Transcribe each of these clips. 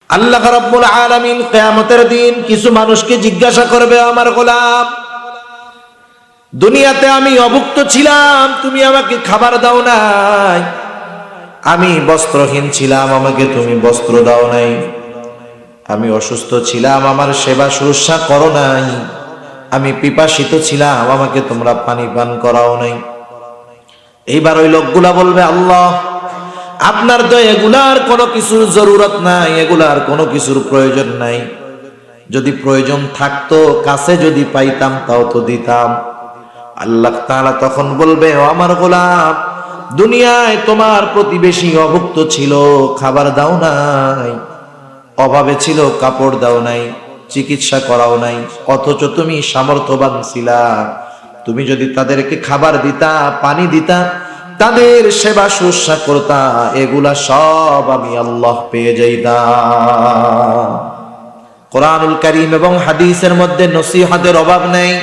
আল্লাহ রাব্বুল আলামিন কিয়ামতের দিন কিছু মানুষকে জিজ্ঞাসা করবে, আমার গোলাম, দুনিয়াতে আমি অভুক্ত ছিলাম, তুমি আমাকে খাবার দাও নাই। আমি বস্ত্রহীন ছিলাম, আমাকে তুমি বস্ত্র দাও নাই। আমি অসুস্থ ছিলাম, আমার সেবা শুশ্রূষা করো নাই। আমি পিপাসিত ছিলাম, আমাকে তোমরা পানি পান করাও নাই। এইবার ওই লোকগুলা বলবে, আল্লাহ, আপনার তো এগুলার কোনো কিছুর জরুরত নাই, এগুলার কোনো কিছুর প্রয়োজন নাই। যদি প্রয়োজন থাকতো, কাছে যদি পাইতাম তাও তো দিতাম। আল্লাহ তাআলা তখন বলবে, ও আমার গোলাম, দুনিয়ায় তোমার প্রতিবেশী অভুক্ত ছিল, খাবার দাও নাই, অভাবে ছিল, কাপড় দাও নাই, চিকিৎসা করাও নাই, অথচ তুমি সামর্থ্যবান ছিলা। তুমি যদি তাদেরকে খাবার দিতা, পানি দিতা, তাদের সেবা শুশ্রূষা করতা, এগুলা সব আমি আল্লাহ পেয়ে যাইতাম। কোরআনুল কারীম এবং হাদিসের মধ্যে নসিহতের অভাব নেই।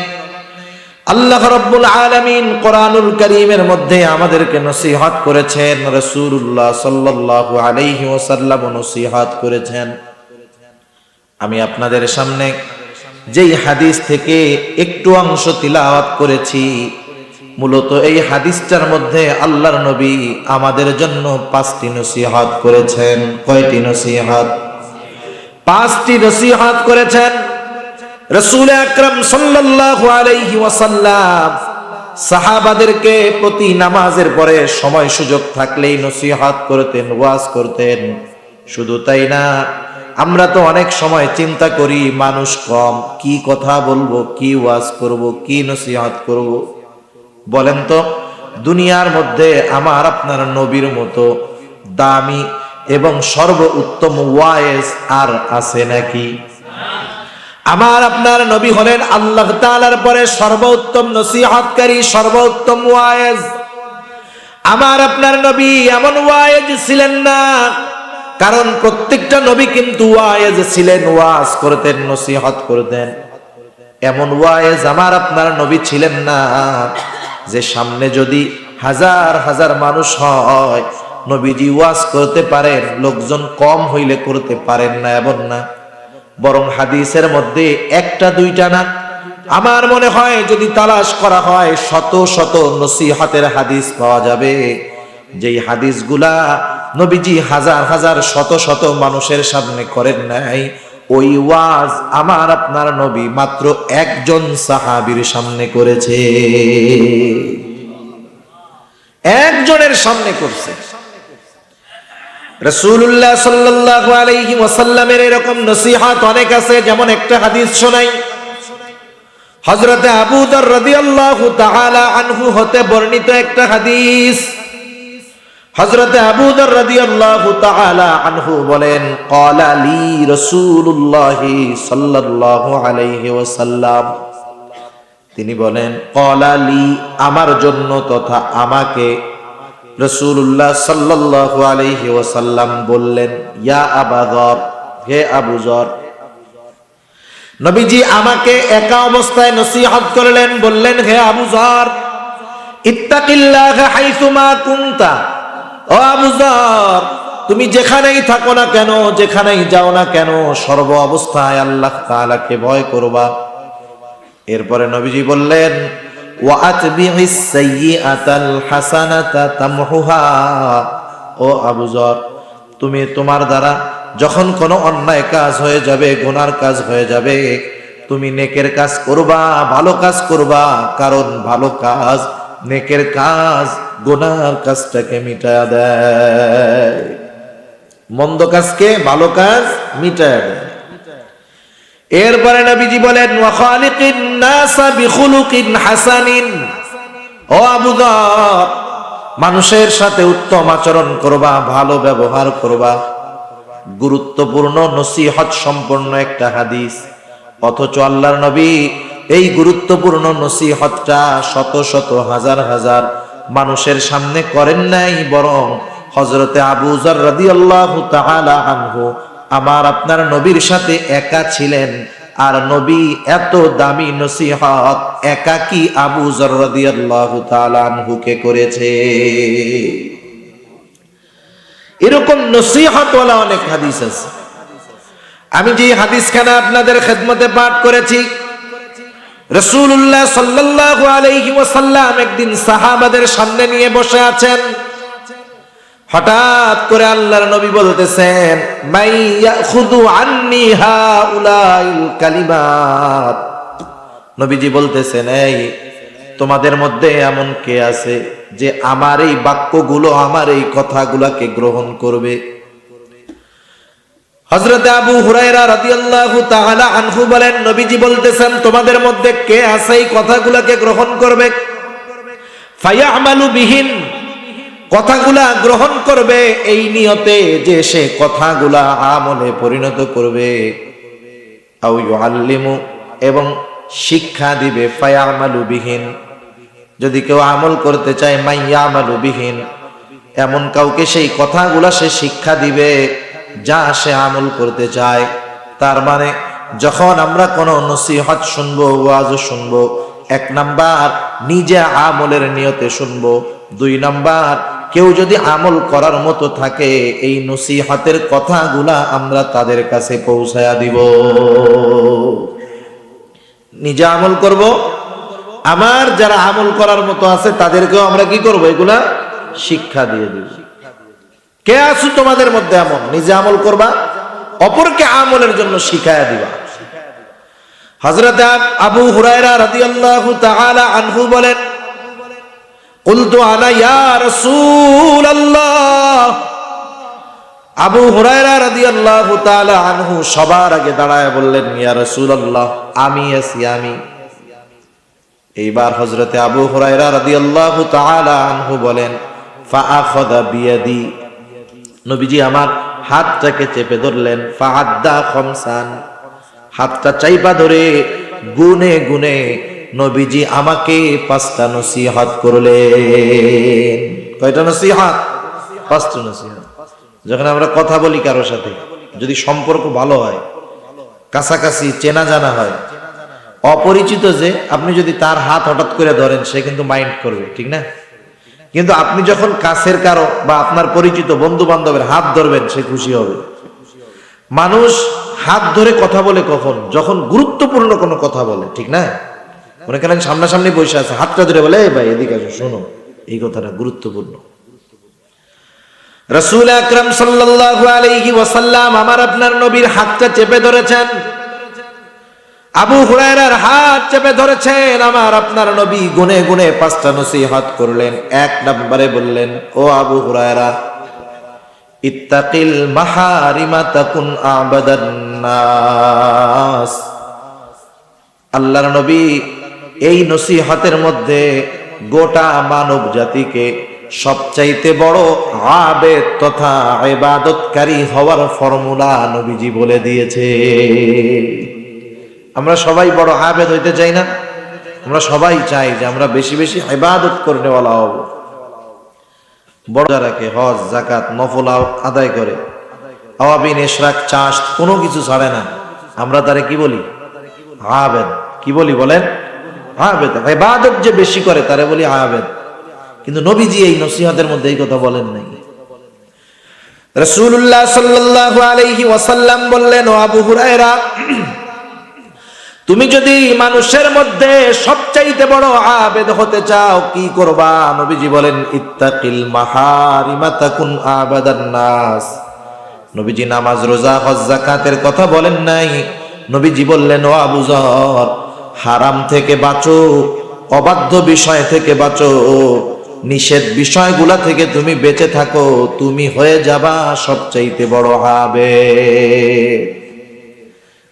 আল্লাহ রাব্বুল আলামিন কোরআনুল কারীমের মধ্যে আমাদেরকে নসিহত করেছেন, রাসূলুল্লাহ সাল্লাল্লাহু আলাইহি ওয়াসাল্লাম নসিহত করেছেন। আমি আপনাদের সামনে যেই হাদিস থেকে একটু অংশ তিলাওয়াত করেছি, মূলত এই হাদিসটার মধ্যে আল্লাহর নবী আমাদের জন্য 5টি নসিহত করেছেন। কয়টি নসিহত? 5টি নসিহত করেছেন। রাসূল আকরাম সাল্লাল্লাহু আলাইহি ওয়াসাল্লাম সাহাবাদেরকে প্রতি নামাজের পরে সময় সুযোগ থাকলেই নসিহত করতেন, ওয়াজ করতেন। শুধু তাই না, আমরা তো অনেক সময় চিন্তা করি, মানুষ কম, কি কথা বলবো, কি ওয়াজ করব, কি নসিহত করব। বলেন তো, দুনিয়ার মধ্যে আমার আপনার নবীর মতো দামি এবং সর্বোত্তম ওয়াইজ আর আছে নাকি? আমার আপনার নবী হলেন আল্লাহ তাআলার পরে সর্বোত্তম নসিহতকারী, সর্বোত্তম ওয়াইজ। আমার আপনার নবী এমন ওয়াইজ ছিলেন না, কারণ প্রত্যেকটা নবী কিন্তু ওয়াইজ ছিলেন, ওয়াজ করতেন, নসিহত করতেন। এমন ওয়াইজ আমার আপনার নবী ছিলেন না যে সামনে যদি হাজার হাজার মানুষ হয়, নবীজি ওয়াজ করতে পারেন, লোকজন কম হইলে করতে পারেন না, এমন না। বরং হাদিসের মধ্যে একটা দুইটা না, আমার মনে হয় যদি তালাশ করা হয় শত শত নসিহতের হাদিস পাওয়া যাবে, যেই হাদিসগুলা নবীজি হাজার হাজার শত শত মানুষের সামনে করেন নাই। ওই ওয়াজ আমার আপনার নবী মাত্র একজন সাহাবীর সামনে করেছে, একজনের সামনে করছে। রাসূলুল্লাহ সাল্লাল্লাহু আলাইহি ওয়াসাল্লামের এরকম নসিহত অনেক আছে। যেমন একটা হাদিস শোনাই, হযরতে আবু যর রাদিয়াল্লাহু তাআলা আনহু হতে বর্ণিত একটা হাদিস। হযরতে আবু যর রাদিয়াল্লাহু তাআলা আনহু বলেন, ক্বালা লি রাসূলুল্লাহ সাল্লাল্লাহু আলাইহি ওয়াসাল্লাম, তিনি বলেন, ক্বালা লি, আমার জন্য তথা আমাকে রাসূলুল্লাহ সাল্লাল্লাহু আলাইহি ওয়াসাল্লাম বললেন, ইয়া আবা যর, হে আবু যর। নবীজি আমাকে একা অবস্থায় নসিহত করলেন, বললেন, হে আবু যর, ইত্তাকিল্লাহ হাইসুমা কুনতা। ও আবু যর, তুমি যেখানেই থাকো না কেন, যেখানেই যাও না কেন, সর্ব অবস্থায় আল্লাহ তাআলাকে ভয় করবা। এরপরে নবীজি বললেন, ওয়া আতবিইস সাইয়্যাতাল হাসানাতা তামহুহা। ও আবু যর, তুমি তোমার দ্বারা যখন কোনো অন্যায় কাজ হয়ে যাবে, গুনার কাজ হয়ে যাবে, তুমি নেকের কাজ করবা, ভালো কাজ করবা, কারণ ভালো কাজ, নেকের কাজ গুনার কাজটাকে মিটায়া দেয়, মন্দ কাজকে ভালো কাজ মিটায়া দেয়। এরপরে নবীজি বলেন, ওয়া খালিকিন নাসা বিখুলুকিন হাসানিন। ও আবু যর, মানুষের সাথে উত্তম আচরণ করবা, ভালো ব্যবহার করবা। গুরুত্বপূর্ণ নসিহত সম্পন্ন একটা হাদিস, অথচ আল্লাহর নবী এই গুরুত্বপূর্ণ নসিহতটা শত শত হাজার হাজার মানুষের সামনে করেন নাই, বরং হযরতে আবু যর রাদিয়াল্লাহু তাআলা আনহু আমার আপনার নবীর সাথে একা ছিলেন। আর নবী এত দামি নসিহত একাকী আবু যর রাদিয়াল্লাহু তাআলা আনহুকে করেছে। এরকম নসিহতওয়ালা অনেক হাদিস আছে। আমি যে হাদিসখানা আপনাদের খেদমতে পাঠ করেছি, রাসূলুল্লাহ সাল্লাল্লাহু আলাইহি ওয়াসাল্লাম একদিন সাহাবাদের সামনে নিয়ে বসে আছেন। হঠাৎ করে আল্লাহর নবী বলতেছেন, মাই ইয়াখুযু আন্নি হাউলাইল কালিমাত। নবীজি বলতেছেন, এই তোমাদের মধ্যে এমন কে আছে যে আমার এই বাক্যগুলো, আমার এই কথাগুলোকে গ্রহণ করবে? হযরত আবু হুরায়রা রাদিয়াল্লাহু তাআলা আনহু বলেন, নবীজি বলতেছেন, তোমাদের মধ্যে কে আছে এই কথাগুলোকে গ্রহণ করবে? ফায়ামালু বিহিন, কথাগুলা গ্রহণ করবে এই নিয়তে যে সে কথাগুলা আমলে পরিণত করবে। আও ইউআল্লিমু, এবং শিক্ষা দিবে। ফায়ামালু বিহিন, যদি কেউ আমল করতে চায়, মাইয়ামালু বিহিন, এমন কাউকে সেই কথাগুলা সে শিক্ষা দিবে যা সে আমল করতে চায়। তার মানে যখন আমরা কোনো নসিহত শুনবো, ওয়াজ শুনবো, 1 নাম্বার নিজে আমলের নিয়তে শুনবো, 2 নাম্বার কেউ যদি আমল করার মতো থাকে এই নসিহতের কথাগুলা আমরা তাদের কাছে পৌঁছায়া দিব। নিজে আমল করব, আমার যারা আমল করার মতো আছে তাদেরকেও আমরা কি করব, এগুলা শিক্ষা দিয়ে দিব। কে আছো তোমাদের মধ্যে এমন, নিজে আমল করবা, অপরকে আমলের জন্য শিখায়া দিবা। হযরত আবু হুরায়রা রাদিয়াল্লাহু তাআলা আনহু বলেন, কুলতু আনা ইয়া রাসূলুল্লাহ। আবু হুরায়রা রাদিয়াল্লাহু তাআলা আনহু সবার আগে দাঁড়ায় বললেন, ইয়া রাসূলুল্লাহ, আমি আছি, আমি। এইবার হযরত আবু হুরায়রা রাদিয়াল্লাহু তাআলা আনহু বলেন, ফাআখাযা বিয়াদি, নবীজি আমার হাতটাকে চেপে ধরলেন। ফাআদ্দা খামসান, হাতটা চাইপা ধরে গুনে গুনে নবীজি আমাকে 5টা নসিহত করলেন। কয়টা নসিহত? 5টা নসিহত। যখন আমরা কথা বলি কারোর সাথে, যদি সম্পর্ক ভালো হয়, কাছাকাছি চেনা জানা হয়, অপরিচিত যে আপনি যদি তার হাত হঠাৎ করে ধরেন সে কিন্তু মাইন্ড করবে, ঠিক না? কিন্তু আপনি যখন কাছের কারো বা আপনার পরিচিত বন্ধু বান্ধবের হাত ধরবেন সে খুশি হবে। মানুষ হাত ধরে কথা বলে কখন? যখন গুরুত্বপূর্ণ কোনো কথা বলে, ঠিক না? মনে করেন সামনাসামনি বসে আছে, হাতটা ধরে বলে, এই ভাই এদিকে আসো, শোনো, এই কথাটা গুরুত্বপূর্ণ। রাসূল আকরাম সাল্লাল্লাহু আলাইহি ওয়াসাল্লাম আমার আপনার নবীর হাতটা চেপে ধরেছেন। আবু হুরায়রার হাত চেপে ধরেছেন আমার আপনার নবী, গুনে গুনে 5টা নসিহত করলেন। 1 নম্বরে বললেন, ও আবু হুরায়রা, ইত্তাকিল মাহারিমা তাকুন আবাদান নাস। আল্লাহর নবী এই নসিহতের মধ্যে গোটা মানব জাতিকে সবচাইতে বড় আবেদ তথা ইবাদতকারী হওয়ার ফর্মুলা নবীজি বলে দিয়েছে। আমরা সবাই বড় আবেদ হইতে চাই না? আমরা সবাই চাই যে আমরা বেশি বেশি ইবাদত করনেওয়ালা হব। বড় যারাকে হজ, যাকাত, নফল আদায় করে, আওয়াবিন, ইশরাক, চাষ কোনো কিছু ছাড়ে না, আমরা তারে কি বলি? আবেদ। কি বলি বলেন? আবেদ। ইবাদত যে বেশি করে তারে বলি আবেদ। কিন্তু নবীজি এই নসিহতের মধ্যে এই কথা বলেন নাই। রাসূলুল্লাহ সাল্লাল্লাহু আলাইহি ওয়াসাল্লাম বললেন, ও আবু হুরায়রা, তুমি যদি মানুষের মধ্যে সবচাইতে বড় আবেদ হতে চাও কি করবা? নবীজি বলেন, ইত্তাকিল মাহারিমা তাকুন আবাদান নাস। নবীজি নামাজ, রোজা, হজ, যাকাতের কথা বলেন নাই। নবীজি বললেন, ও আবু যর, হারাম থেকে বাঁচো, অবাধ্য বিষয় থেকে বাঁচো, নিষেধ বিষয়গুলা থেকে তুমি বেঁচে থাকো, তুমি হয়ে যাবা সবচাইতে বড় আবেদ।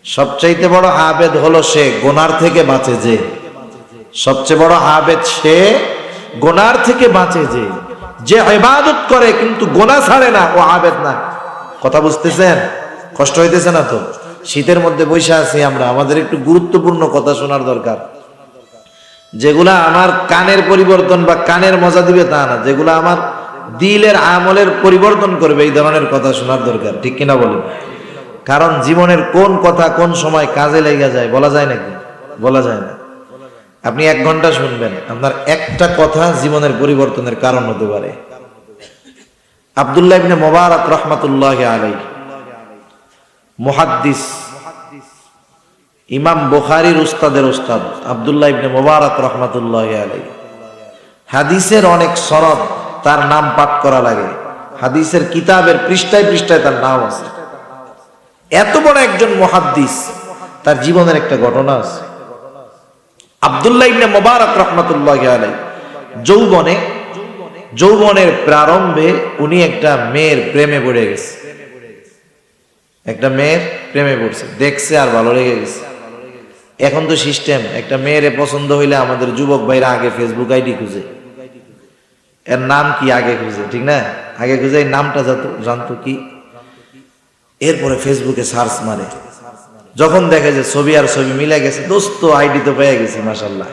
সবচাইতে বড় আবেদ হলো সে গুনার থেকে বাঁচে যে। সবচেয়ে বড় আবেদ সে গুনার থেকে বাঁচে যে ইবাদত করে কিন্তু গুনাহ ছাড়ে না, ও আবেদ না। কথা বুঝতেছেন? কষ্ট হইতেছে না তো? শীতের মধ্যে বসে আছি আমরা, আমাদের একটু গুরুত্বপূর্ণ কথা শোনার দরকার। যেগুলা আমার কানের পরিবর্তন বা কানের মজা দিবে তা না, যেগুলা আমার দিলের আমলের পরিবর্তন করবে এই ধরনের কথা শোনার দরকার, ঠিক কিনা বলেন? কারণ জীবনের কোন কথা কোন সময় কাজে লেগে যায় বলা যায় নাকি? বলা যায় না। আপনি 1 ঘন্টা শুনবেন, আপনার একটা কথা জীবনের পরিবর্তনের কারণ হতে পারে। আব্দুল্লাহ ইবনে মুবারক রাহমাতুল্লাহি আলাইহি মুহাদ্দিস ইমাম বুখারীর উস্তাদের উস্তাদ আব্দুল্লাহ ইবনে মুবারক রাহমাতুল্লাহি আলাইহি। হাদিসের অনেক সনদ তার নাম পাঠ করা লাগে, হাদিসের কিতাবের পৃষ্ঠায় পৃষ্ঠায় তার নাম আছে। এত বড় একজন মুহাদ্দিস, তার জীবনের একটা ঘটনা আছে। আব্দুল্লাহ ইবনে মুবারক রাহমাতুল্লাহি আলাইহি যৌবনের প্রারম্ভে উনি একটা মেয়ের প্রেমে পড়ে গেছে, একটা মেয়ের প্রেমে পড়ছে, দেখছে আর ভালো লেগে গেছে। এখন তো সিস্টেম, একটা মেয়ের পছন্দ হইলে আমাদের যুবক ভাইরা আগে ফেসবুক আইডি খুঁজে, এর নাম কি আগে খুঁজে, ঠিক না? আগে খুঁজে এই নামটা জানতো কি, এরপরে ফেসবুকে সার্চ মারে, যখন দেখে যে ছবি আর ছবি মিলে গেছে, দোস্ত আইডি তো পেয়ে গেছি মাশাআল্লাহ।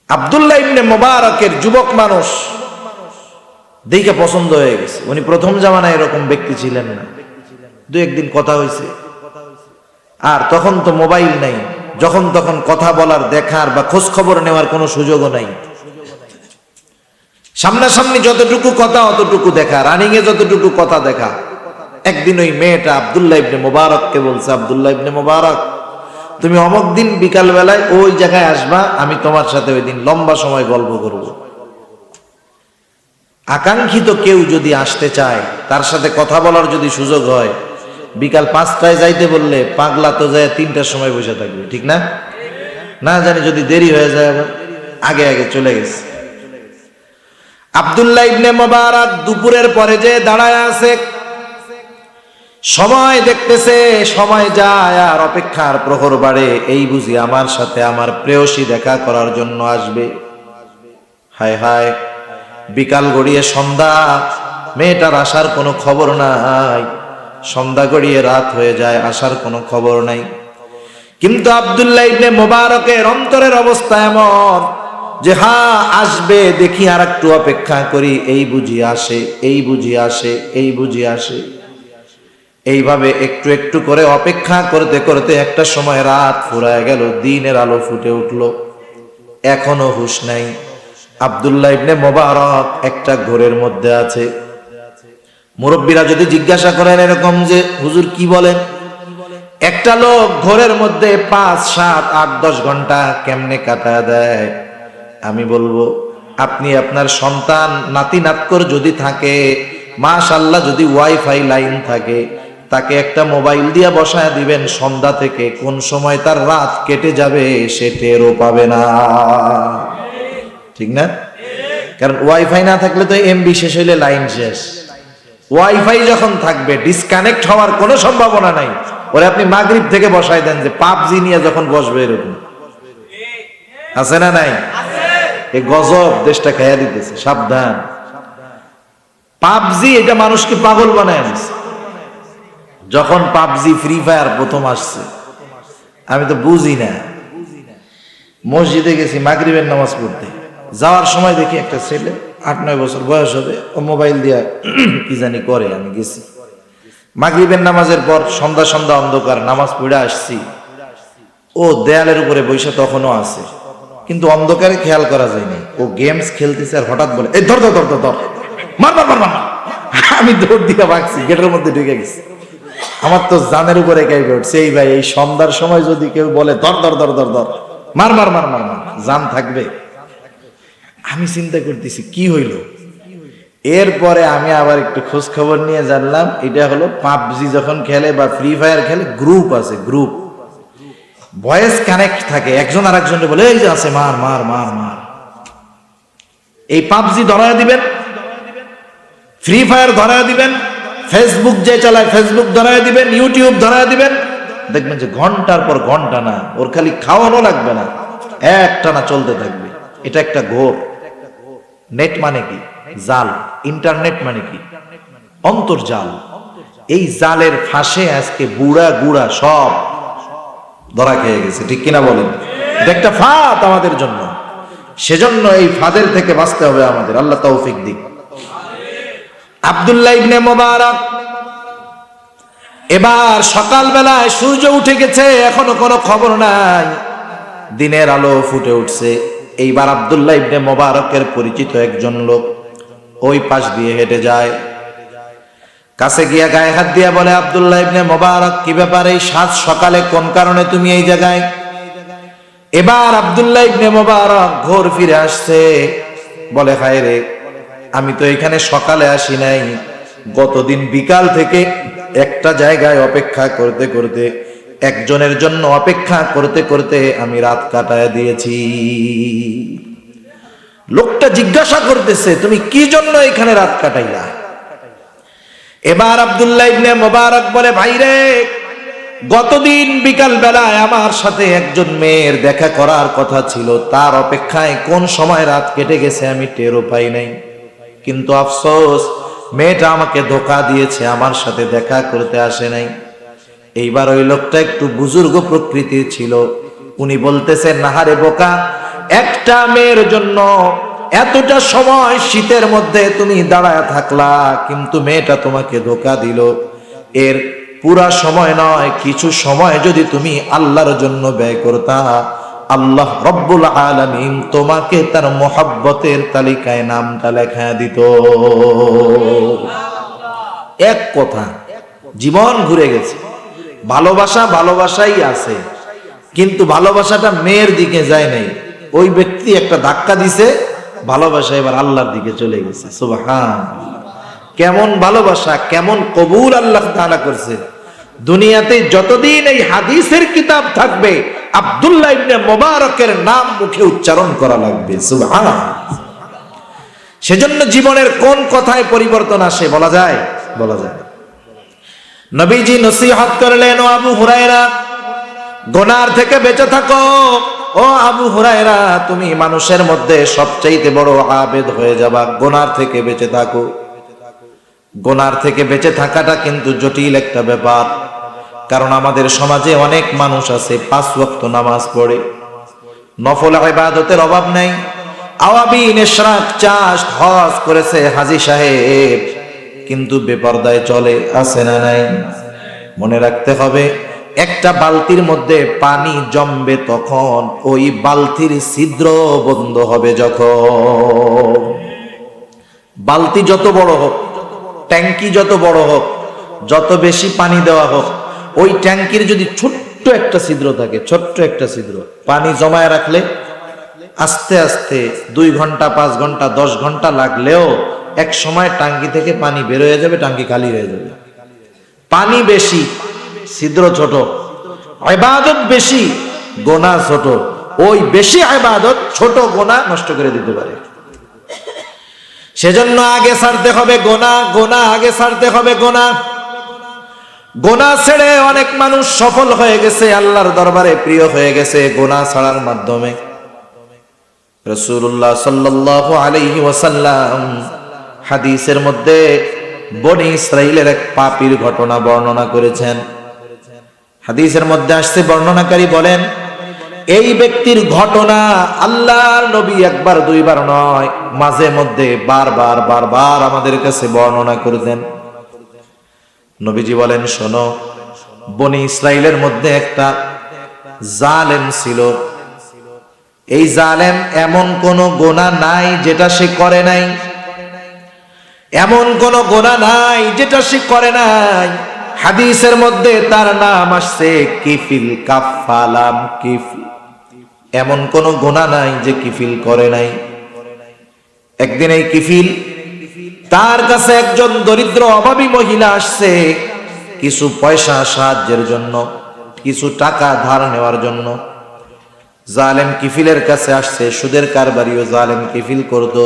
আব্দুল্লাহ ইবনে মুবারকের যুবক মানুষ দেখে পছন্দ হয়ে গেছে। উনি প্রথম জামানায় এরকম ব্যক্তি ছিলেন না, দু একদিন কথা হয়েছে, আর তখন তো মোবাইল নাই, যখন তখন কথা বলার, দেখার বা খোঁজ খবর নেওয়ার কোনো সুযোগও নাই। সামনাসামনি যতটুকু কথা অতটুকু দেখা, রানিং এ যতটুকু কথা দেখা। একদিন ওই মেয়েটা আব্দুল্লাহ ইবনে মুবারককে বলছে, আব্দুল্লাহ ইবনে মুবারক, তুমি অমুক দিন বিকাল বেলায় ওই জায়গায় আসবা, আমি তোমার সাথে ওই দিন লম্বা সময় গল্প করব। আকাঙ্ক্ষিত কেউ যদি আসতে চায়, তার সাথে কথা বলার যদি সুযোগ হয়, বিকাল 5টায় যাইতে বললে পাগলা তো যায় 3টার সময় বসে থাকবে, ঠিক না? না জানি যদি দেরি হয়ে যায়, আবার আগে আগে চলে গেছে। আব্দুল্লাহ ইবনে মুবারক দুপুরের পরে যে দাঁড়ায় আছে, সময় দেখতেছে, সময় যায় আর অপেক্ষার প্রহর বাড়ে, এই বুঝি আমার সাথে আমার প্রেয়সী দেখা করার জন্য আসবে। হায় হায়, বিকাল গড়িয়ে সন্ধ্যা, মেয়েটার আসার কোনো খবর নাই। সন্ধ্যা গড়িয়ে রাত হয়ে যায়, আসার কোনো খবর নাই। কিন্তু আব্দুল্লাহ ইবনে মুবারকের অন্তরের অবস্থা এমন যে হ্যাঁ আসবে, দেখি আর একটু অপেক্ষা করি, এই বুঝি আসে, এই বুঝি আসে, এই বুঝি আসে। এইভাবে একটু একটু করে অপেক্ষা করতে করতে একটা সময় রাত ফুরায় গেল, দিনের আলো ফুটে উঠলো, এখনো হুঁশ নাই। আব্দুল্লাহ ইবনে মুবারক একটা ঘোরের মধ্যে আছে। মুরব্বীরা যদি জিজ্ঞাসা করেন এরকম যে হুজুর কি বলেন, একটা লোক ঘোরের মধ্যে 5, 7, 8, 10 ঘন্টা কেমনে কাটায় দেয়, আমি বলবো আপনি আপনার সন্তান নাতি নাতকর যদি থাকে, মাশাআল্লাহ যদি ওয়াইফাই লাইন থাকে, তাকে একটা মোবাইল দিয়া বসায় দিবেন, সন্ধ্যা থেকে কোন সময় তার রাত কেটে যাবে সে টেরও পাবে না, ঠিক না? কারণ ওয়াইফাই না থাকলে তো এমবি শেষ হইলে লাইন শেষ। ওয়াইফাই যখন থাকবে ডিসকানেক্ট হওয়ার কোনো সম্ভাবনা নাই। ওরে আপনি মাগরিব থেকে বসায় দেন যে পাবজি নিয়ে যখন বসবে, এরকম আছে না নাই? এই গজব দেশটা খাইয়া দিতেছে, সাবধান। পাবজি এটা মানুষকে পাগল বানায় দিচ্ছে। যখন পাবজি ফ্রি ফায়ার প্রথম আসছে, আমি তো বুঝি না, মসজিদে গেছি মাগরিবের নামাজ পড়তে, যাওয়ার সময় দেখি একটা ছেলে 8-9 বছর বয়স হবে, ও মোবাইল দিয়া কি জানি করে। আমি গেছি মাগরিবের নামাজের পর, সন্ধ্যা সন্ধ্যা অন্ধকার, নামাজ পড়ে আসছি, ও দেয়ালের উপরে বৈশা তখনও আছে, কিন্তু অন্ধকারে খেয়াল করা যায়নি। ও গেমস খেলতেছে আর হঠাৎ বলে, এই ধর ধর ধর ধর, মার মার মার মার। আমি দৌড় দিয়ে ভাগছি, গেটের মধ্যে ঢুকে গেছি। আমার তো জানের উপরে কাইপে উঠছে। এই ভাই, এই সন্ধ্যার সময় যদি কেউ বলে ধর ধর ধর ধর ধর, মার মার মার মার মার, জান থাকবে? আমি চিন্তা করতেছি কি হইল। এরপরে আমি আবার একটু খোঁজ খবর নিয়ে জানলাম, এটা হলো পাবজি যখন খেলে বা ফ্রি ফায়ার খেলে, গ্রুপ আছে, গ্রুপ ভয়েস কানেক্ট থাকে, একজন আর একজনের বলে এই যে আছে, মার মার মার মার। এই পাবজি ধরায় দিবেন, ফ্রি ফায়ার ধরায় দিবেন, ফেসবুক যে চালায় ফেসবুক ধরায় দিবেন, ইউটিউব ধরায় দিবেন, দেখবেন যে ঘন্টার পর ঘন্টা না, ওর খালি খাওয়ানো লাগবে না, একটানা চলতে থাকবে। এটা একটা ঘোর। নেট মানে কি? জাল। ইন্টারনেট মানে কি? অন্তর্জাল। এই জালের ফাঁসে আজকে বুড়া গুড়া সব ধরা খেয়ে গেছে, ঠিক কিনা বলেন? এটা একটা ফাঁদ আমাদের জন্য, সেজন্য এই ফাঁদের থেকে বাঁচতে হবে আমাদের। আল্লাহ তৌফিক দিক। আব্দুল্লাহ ইবনে মুবারক, এবার সকাল বেলায় সূর্য উঠে গেছে, এখনো কোনো খবর নাই, দিনের আলো ফুটে উঠছে। এইবার আব্দুল্লাহ ইবনে মুবারকের পরিচিত একজন লোক ওই পাশ দিয়ে হেঁটে যায়। কাছে গিয়া গায়ে হাত দিয়া বলে, আব্দুল্লাহ ইবনে মুবারক, কি ব্যাপার, এই সাত সকালে কোন কারণে তুমি এই জায়গায়? এবার আব্দুল্লাহ ইবনে মুবারক ঘোর ফিরে আসছে, বলে, হায় রে, আমি তো এখানে সকালে আসি নাই, গতদিন বিকাল থেকে একটা জায়গায় অপেক্ষা করতে করতে, একজনের জন্য অপেক্ষা করতে করতে আমি রাত কাটায় দিয়েছি। লোকটা জিজ্ঞাসা করতেছে, তুমি কি জন্য এখানে রাত কাটাইলা? এবার আব্দুল্লাহ ইবনে মুবারক বলে, ভাই রে, গতদিন বিকাল বেলায় আমার সাথে একজন মেয়ের দেখা করার কথা ছিল, তার অপেক্ষায় কোন সময় রাত কেটে গেছে আমি টেরও পাই নাই। কিন্তু আফসোস, মেয়েটা আমাকে ধোঁকা দিয়েছে, আমার সাথে দেখা করতে আসে নাই। এইবার ওই লোকটা একটু বুজুর্গ প্রকৃতির ছিল, উনি বলতেছেন, নাহারে বোকা, একটা মেয়ের জন্য এতটা সময় শীতের মধ্যে তুমি দাঁড়ায় থাকলা, কিন্তু মেয়েটা তোমাকে ধোঁকা দিল। এর পুরা সময় নয়, কিছু সময় যদি তুমি আল্লাহর জন্য ব্যয় করতা, আল্লাহ রব্বুল আলামিন তোমাকে তার মোহাব্বতের তালিকায় নামটা লেখা দিত। এক কথা, জীবন ঘুরে গেছে। ভালোবাসা ভালোবাসাই আছে, কিন্তু ভালোবাসাটা মেয়ের দিকে যায় নাই। ওই ব্যক্তি একটা ধাক্কা দিছে, ভালোবাসা এবার আল্লাহর দিকে চলে গেছে। সুবহানাল্লাহ! কেমন ভালোবাসা, কেমন কবুল আল্লাহ তাআলা করছে। দুনিয়াতে যতদিন এই হাদিসের কিতাব থাকবে, আব্দুল্লাহ ইবনে মুবারকের নাম মুখে উচ্চারণ করা লাগবে। সুবহানাল্লাহ! সেজন্য জীবনের কোন কথায় পরিবর্তন আসে বলা যায়? বলা যায়। নবীজি নসিহত করলেন, ও আবু হুরায়রা, গুনার থেকে বেঁচে থাকো। ও আবু হুরায়রা, তুমি মানুষের মধ্যে সবচাইতে বড় আবেদ হয়ে যাবা, গুনার থেকে বেঁচে থাকো। গুনার থেকে বেঁচে থাকাটা কিন্তু জটিল একটা ব্যাপার, কারণ আমাদের সমাজে অনেক মানুষ আছে 5 ওয়াক্ত নামাজ পড়ে, নফল ইবাদতের অভাব নাই, আওয়াবিন, ইশরাক, চাষ, হজ করেছে হাজী সাহেব, কিন্তু বেপরদায় চলে, আছে না নাই? মনে রাখতে হবে, একটা বালতির মধ্যে পানি জমবে তখন ওই বালতির ছিদ্র বন্ধ হবে যখন। বালতি যত বড় হোক, ট্যাঙ্কি যত বড় হোক, যত বেশি পানি দেওয়া হোক, ওই ট্যাঙ্কির যদি ছোট্ট একটা ছিদ্র থাকে, ছোট্ট একটা ছিদ্র, পানি জমায় রাখলে আস্তে আস্তে 2 ঘন্টা, 5 ঘন্টা, 10 ঘন্টা লাগলেও এক সময় ট্যাঙ্কি থেকে পানি বের হয়ে যাবে, ট্যাঙ্কি খালি হয়ে যাবে। পানি বেশি, ছিদ্র ছোট, ইবাদত বেশি, গুনাহ ছোট। ওই বেশি ইবাদত ছোট গুনাহ নষ্ট করে দিতে পারে। সেজন্য আগে ছাড়তে হবে গুনাহ, গুনাহ আগে ছাড়তে হবে গুনাহ। গুনাহ ছেড়ে অনেক মানুষ সফল হয়ে গেছে, আল্লাহর দরবারে প্রিয় হয়ে গেছে গুনাহ ছাড়ার মাধ্যমে। রাসূলুল্লাহ সাল্লাল্লাহু আলাইহি ওয়াসাল্লাম হাদিসের মধ্যে বনি ইসরাইলের এক পাপীর ঘটনা বর্ণনা করেছেন। হাদিসের মধ্যে আসছে, বর্ণনাকারী বলেন, এই ব্যক্তির ঘটনা আল্লাহর নবী একবার দুইবার নয়, মাঝে মধ্যে বারবার বারবার আমাদের কাছে বর্ণনা করতেন। নবীজি বলেন, শোনো, বনি ইসরাইলের মধ্যে একটা জালেম ছিল। এই জালেম এমন কোন গুনাহ নাই যেটা সে করে নাই, এমন কোন গুনাহ নাই যেটা সে করে নাই। হাদিসের মধ্যে তার নাম আসছে কিফিল, কাফালাম কিফিল। এমন কোন গুনাহ নাই যে কিফিল করে নাই। একদিন এই কিফিল, তার কাছে একজন দরিদ্র অভাবী মহিলা আসছে কিছু পয়সা সাহায্যের জন্য, কিছু টাকা ধার নেওয়ার জন্য। জালেম কিফিলের কাছে আসছে, সুদের কারবারিও জালেম কিফিল করত।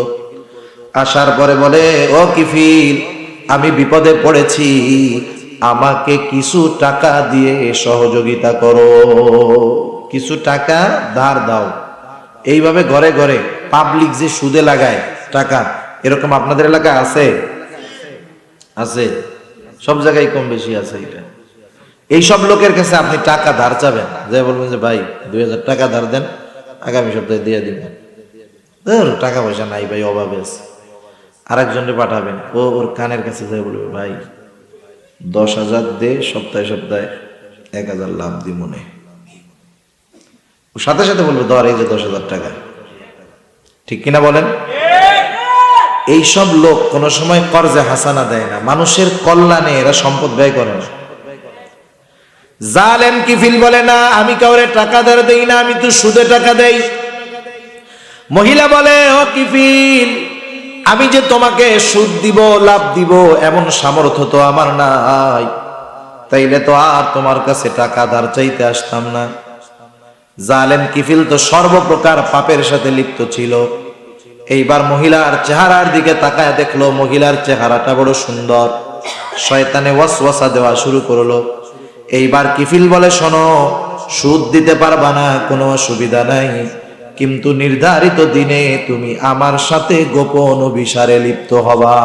আসার পরে বলে, ও কিফিল, আমি বিপদে পড়েছি, আমাকে কিছু টাকা দিয়ে সহযোগিতা করো, কিছু টাকা ধার দাও। এইভাবে ঘরে ঘরে পাবলিক যে সুদে লাগায় টাকা, এরকম আপনাদের এলাকায় আছে? আছে, সব জায়গায় কম বেশি আছে। এটা এই সব লোকের কাছে আপনি টাকা ধার চাবেন, যে বলবেন যে ভাই 2000 টাকা ধার দেন, আগামী সপ্তাহে দিয়ে দিবেন। টাকা পয়সা নাই ভাই, অভাবে আছে। আরেকজনকে পাঠাবেন, ও ওর কানের কাছে যায় বলবে, ভাই 10,000 দে, সপ্তাহে সপ্তাহে 1,000 লাভ দি মনে। সাথে সাথে বলবে, ধর এই যে 10,000 টাকা। ঠিক কিনা বলেন? এইসব লোক কোনো সময় কর্জে হাসানা দেয় না, মানুষের কল্যাণে এরা সম্পদ ব্যয় করে না। জালেম কিফিল বলে না আমি কাউরে টাকা ধার দেই না, আমি তো সুদে টাকা দেই। মহিলা বলে ও কিফিল, আমি যে তোমাকে সুদ দিব লাভ দিব এমন সামর্থ্য তো আমার নাই, তাইলে তো আর তোমার কাছে টাকা ধার চাইতে আসতাম না। জালেম কিফিল তো সর্বপ্রকার পাপের সাথে লিপ্ত ছিল। এইবার মহিলার চেহারার দিকে তাকায় দেখলো মহিলার চেহারাটা বড় সুন্দর, শয়তানে ওয়াসওয়াসা দেওয়া শুরু করলো। এইবার কিফিল বলে শোনো, সুদ দিতে পারবা না কোনো অসুবিধা নাই, কিন্তু নির্ধারিত দিনে তুমি আমার সাথে গোপন অভিসারে লিপ্ত হবা,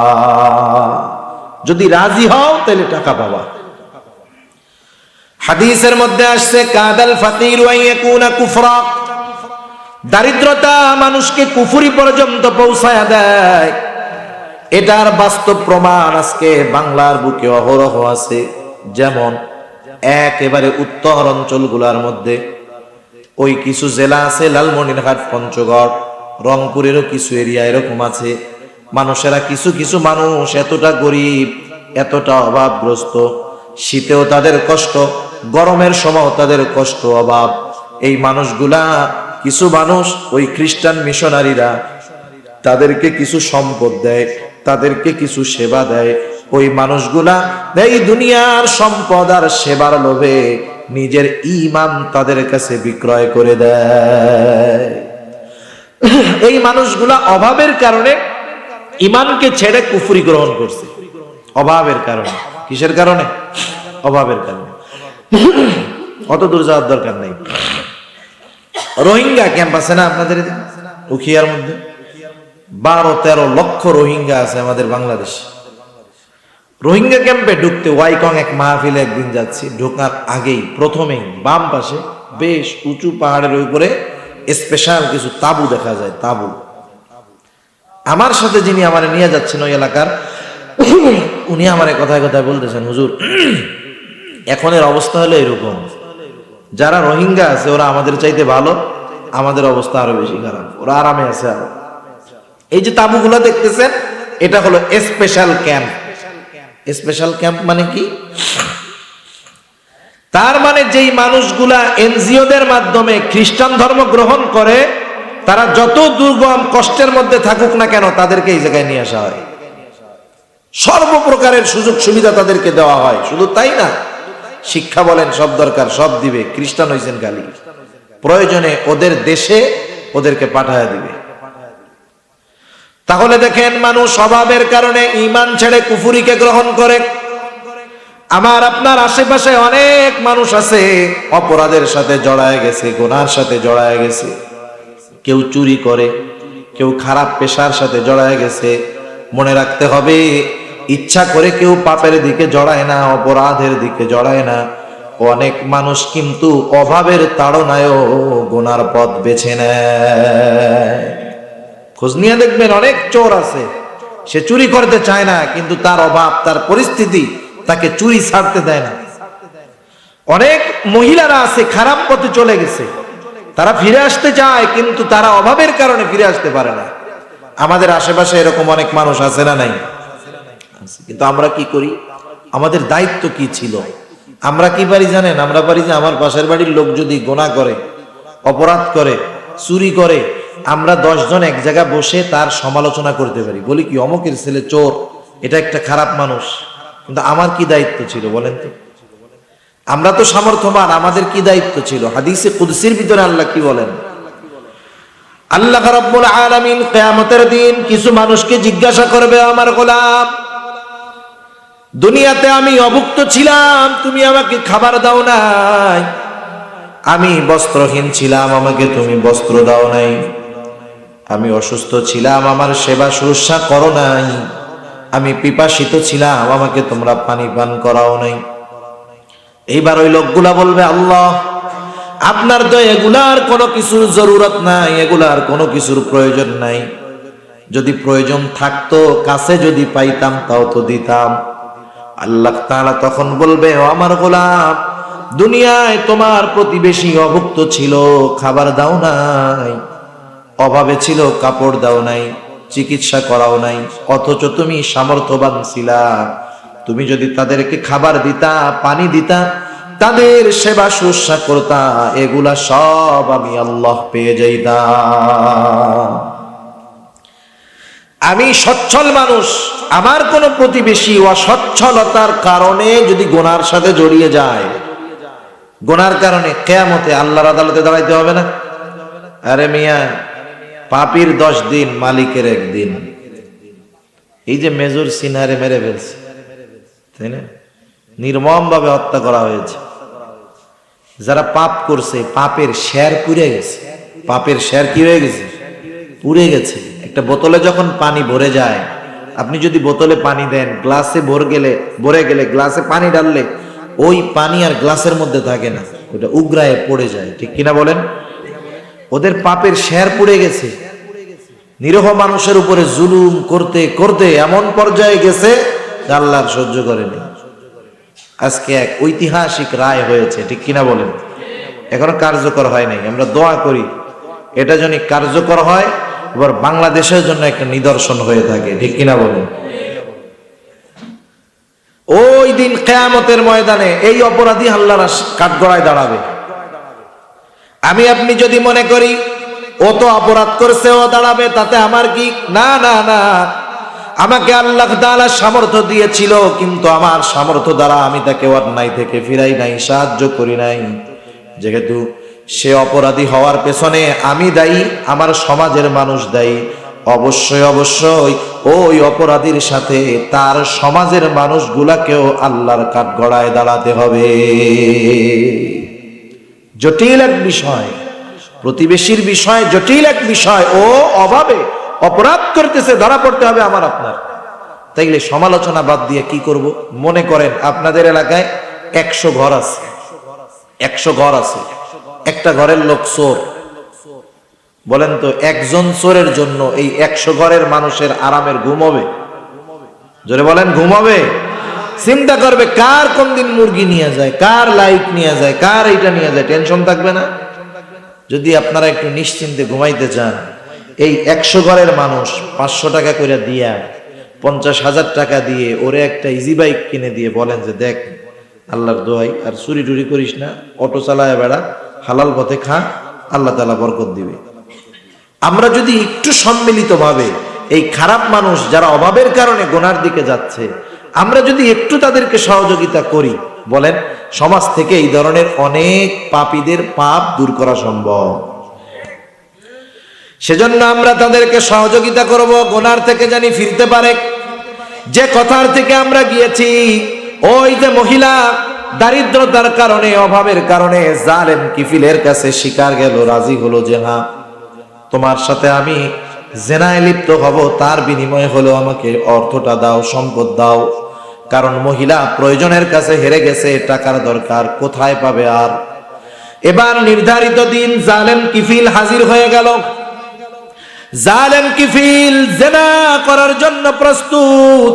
যদি রাজি হও তাহলে টাকা পাবা। হাদিসের মধ্যে আসছে কাদাল ফাকির ওয়া ইয়াকুনা কুফরা, দারিদ্রতা মানুষকে কুফরি পর্যন্ত পৌঁছায়া দেয়। এটার বাস্তব প্রমাণ আজকে বাংলার বুকে অহরহ আছে। যেমন একেবারে উত্তর অঞ্চলগুলোর মধ্যে ওই কিছু জেলা আছে, লালমনিরহাট, পঞ্চগড়, রংপুরেরও কিছু এরিয়া এরকম আছে। মানুষেরা কিছু কিছু মানুষ এতটা গরিব, এতটা অভাবগ্রস্ত, শীতেও তাদের কষ্ট, গরমের সময়ও তাদের কষ্ট অভাব। এই মানুষগুলা, কিছু মানুষ ওই খ্রিস্টান মিশনারিরা তাদেরকে কিছু সম্পদ দেয়, তাদেরকে কিছু সেবা দেয়। ওই মানুষগুলা এই দুনিয়ার সম্পদ আর সেবার লোভে নিজের ঈমান তাদের কাছে বিক্রয় করে দেয়। এই মানুষগুলা অভাবের কারণে ঈমানকে ছেড়ে কুফরি গ্রহণ করছে, অভাবের কারণে। কিসের কারণে? অভাবের কারণে। অত দূর যাওয়ার দরকার নেই। রোহিঙ্গা ক্যাম্প আছে না আপনাদের উখিয়ার মধ্যে? 12-13 লক্ষ রোহিঙ্গা আছে আমাদের বাংলাদেশ। রোহিঙ্গা ক্যাম্পে ঢুকতে ওয়াইকং এক মাহফিলে একদিন যাচ্ছি, ঢোকার আগেই প্রথমেই বাম পাশে বেশ উঁচু পাহাড়ের উপরে স্পেশাল কিছু তাবু দেখা যায়, তাবু। আমার সাথে যিনি আমার নিয়ে যাচ্ছেন ওই এলাকার, উনি আমার কথায় কথায় বলতেছেন, হুজুর এখনের অবস্থা হলো এরকম, যারা রোহিঙ্গা আছে ওরা আমাদের চাইতে ভালো, আমাদের অবস্থা আরো বেশি খারাপ, ওরা আরামে আছে আরো। এই যে তাবুগুলো দেখতেছেন এটা হলো স্পেশাল ক্যাম্প। স্পেশাল ক্যাম্প মানে কি? তার মানে যেই মানুষগুলা এনজিওদের মাধ্যমে খ্রিস্টান ধর্ম গ্রহণ করে, তারা যত দুর্গম কষ্টের মধ্যে থাকুক না কেন তাদেরকে এই জায়গায় নিয়ে আসা হয়, সর্বপ্রকারের সুযোগ সুবিধা তাদেরকে দেওয়া হয়। শুধু তাই না, শিক্ষা বলেন সব দরকার, সব দিবে। খ্রিস্টান হইছেন খালি, প্রয়োজনে ওদের দেশে ওদেরকে পাঠায় দিবে। তাহলে দেখেন মানুষ স্বভাবের কারণে ঈমান ছেড়ে কুফরিকে গ্রহণ করে। আমার আপনার আশেপাশে অনেক মানুষ আছে অপরাধের সাথে জড়ায় গেছে, গুনার সাথে জড়ায় গেছে। কেউ চুরি করে, কেউ খারাপ পেশার সাথে জড়ায় গেছে। মনে রাখতে হবে, ইচ্ছা করে কেউ পাপের দিকে জড়ায় না, অপরাধের দিকে জড়ায় না। অনেক মানুষ কিন্তু অভাবের তাড়নায়ও গুনার পথ বেছে নেয়। খোঁজ নিয়ে দেখবেন অনেক চোর আছে, সে চুরি করতে চায় না, কিন্তু তার অভাব, তার পরিস্থিতি তাকে চুরি ছাড়তে দেয় না। অনেক মহিলারা আছে খারাপ পথে চলে গেছে, তারা ফিরে আসতে চায়, কিন্তু তারা অভাবের কারণে ফিরে আসতে পারে না। আমাদের আশেপাশে এরকম অনেক মানুষ আছে না নাই? কিন্তু আমরা কি করি? আমাদের দায়িত্ব কি ছিল? আমরা কি পারি জানেন? আমরা পারি যে আমার পাশের বাড়ির লোক যদি গুনাহ করে, অপরাধ করে, চুরি করে, আমরা 10 জন এক জায়গা বসে তার সমালোচনা করতে পারি। বলি কি, অমুকের ছেলে চোর, এটা একটা খারাপ মানুষ। কিন্তু আমার কি দায়িত্ব ছিল বলেন তো? আমরা তো সামর্থ্যবান, আমাদের কি দায়িত্ব ছিল? হাদিসে কুদসির ভিতরে আল্লাহ কি বলেন? আল্লাহ রাব্বুল আলামিন কিয়ামতের দিন কিছু মানুষকে জিজ্ঞাসা করবে, আমার গোলাম, দুনিয়াতে আমি অভুক্ত ছিলাম, তুমি আমাকে খাবার দাও নাই। আমি বস্ত্রহীন ছিলাম, আমাকে তুমি বস্ত্র দাও নাই। আমি অসুস্থ ছিলাম, আমার সেবা শুশ্রূষা করো নাই। আমি পিপাসিত ছিলাম, আমাকে তোমরা পানি পান করাও নাই। এইবার ওই লোকগুলা বলবে, আল্লাহ আপনার তো এগুলার কোনো কিছুর জরুরত নাই, এগুলার কোনো কিছুর প্রয়োজন নাই। যদি প্রয়োজন থাকতো, কাছে যদি পাইতাম তাও তো দিতাম। আল্লাহ তাআলা তখন বলবে, ও আমার গোলাম, দুনিয়ায় তোমার প্রতিবেশী অভুক্ত ছিল, খাবার দাও নাই, অভাবে ছিল, কাপড় দাও নাই, চিকিৎসা করাও নাই, অথচ তুমি সামর্থ্যবান ছিলা। তুমি যদি তাদেরকে খাবার দিতা, পানি দিতা, তাদের সেবা শুশ্রূষা করতা, এগুলা সব আমি আল্লাহ পেয়ে যাইতাম। আমি সচ্ছল মানুষ, আমার কোন প্রতিবেশী অসচ্ছলতার কারণে যদি গুনার সাথে জড়িয়ে যায়, গুনার কারণে কিয়ামতে আল্লাহর আদালতে দাঁড়াইতে হবে না? আরে মিয়া, পাপীর 10 দিন, মালিকের 1 দিন। এই যে মেজর সিনহারে মেরে ফেলছে, তাই না? নির্মম ভাবে হত্যা করা হয়েছে। যারা পাপ করছে, পাপের শের পুড়ে গেছে। পাপের শের কি হয়ে গেছে? পুড়ে গেছে। একটা বোতলে যখন পানি ভরে যায়, আপনি যদি বোতলে পানি দেন, গ্লাসে ভরে গেলে গ্লাসে পানি ঢাললে ওই পানি আর গ্লাসের মধ্যে থাকে না, ওটা উগরায়ে পড়ে যায়, ঠিক কিনা বলেন? ওদের পাপের শের পুড়ে গেছে। নিরীহ মানুষের উপরে জুলুম করতে করতে এমন পর্যায়ে গেছে যে আল্লাহ সহ্য করেনি। আজকে এক ঐতিহাসিক রায় হয়েছে, ঠিক কিনা বলেন? এখনো কার্যকর হয় নাই। আমরা দোয়া করি এটা যেন কার্যকর হয়, এবার বাংলাদেশের জন্য একটা নিদর্শন হয়ে থাকে, ঠিক কিনা বলেন? ওই দিন কিয়ামতের ময়দানে এই অপরাধী আল্লাহর কাঠগড়ায় দাঁড়াবে। আমি আপনি যদি মনে করি ও তো অপরাধ করছে, ও দাঁড়াবে, তাতে আমার কি? না না না, আমাকে আল্লাহ তাআলা সামর্থ্য দিয়েছিল, কিন্তু আমার সামর্থ্য দ্বারা আমি তাকে অন্যায় থেকে ফিরাই নাই, সাহায্য করি নাই। যেহেতু সে অপরাধী হওয়ার পেছনে আমি দায়ী, আমার সমাজের মানুষ দায়ী, অবশ্যই অবশ্যই ওই অপরাধীর সাথে তার সমাজের মানুষগুলাকেও আল্লাহর কাঠগড়ায় দাঁড়াতে হবে। জটিল এক বিষয়, প্রতিবেশীর বিষয় জটিল এক বিষয়। ও অভাবে অপরাধ করতেছে, ধরা পড়তে হবে আমার আপনার। তাইলে সমালোচনা বাদ দিয়ে কি করব? মনে করেন আপনাদের এলাকায় 100 ঘর আছে, 100 ঘর আছে, একটা ঘরের লোক চোর। বলেন তো, একজন চোরের জন্য এই 100 ঘরের মানুষের আরামের ঘুম হবে? জোরে বলেন, ঘুম হবে? চিন্তা করবে কার কোন দিন মুরগি নিয়ে যায়, কার লাইট নিয়ে যায়, কার এইটা নিয়ে যায়, টেনশন থাকবে না? যদি আপনারা একটু নিশ্চিন্তে ঘুমাইতে চান, এই 100 ঘরের মানুষ 500 টাকা করে দিয়া, 50,000 টাকা দিয়ে ওরে একটা ইজি বাইক কিনে দিয়ে বলেন যে দেখ, আল্লাহর দোহাই আর চুরি টুরি করিস না, অটো চালায় বেড়া, হালাল পথে খা, আল্লাহ তাআলা বরকত দিবে। আমরা যদি একটু সম্মিলিত ভাবে এই খারাপ মানুষ যারা অভাবের কারণে গুনার দিকে যাচ্ছে, আমরা যদি একটু তাদেরকে সহযোগিতা করি, বলেন সমাজ থেকে এই ধরনের অনেক পাপীদের পাপ দূর করা সম্ভব। সেজন্য আমরা তাদেরকে সহযোগিতা করব, গুনার থেকে জানি ফিরতে পারে। যে কথার থেকে আমরা গিয়েছি, ওই যে মহিলা দারিদ্রতার কারণে, অভাবের কারণে জালেম কিফিলের কাছে স্বীকার গেল, রাজি হলো যে হ্যাঁ, তোমার সাথে আমি জেনায় লিপ্ত হব, তার বিনিময়ে হলো আমাকে অর্থটা দাও, সম্পদ দাও। কারণ মহিলা প্রয়োজনের কাছে হেরে গেছে, টাকার দরকার, কোথায় পাবে আর? এবার নির্ধারিত দিন জালেম কিফিল হাজির হয়ে গেল। জালেম কিফিল জেনা করার জন্য প্রস্তুত।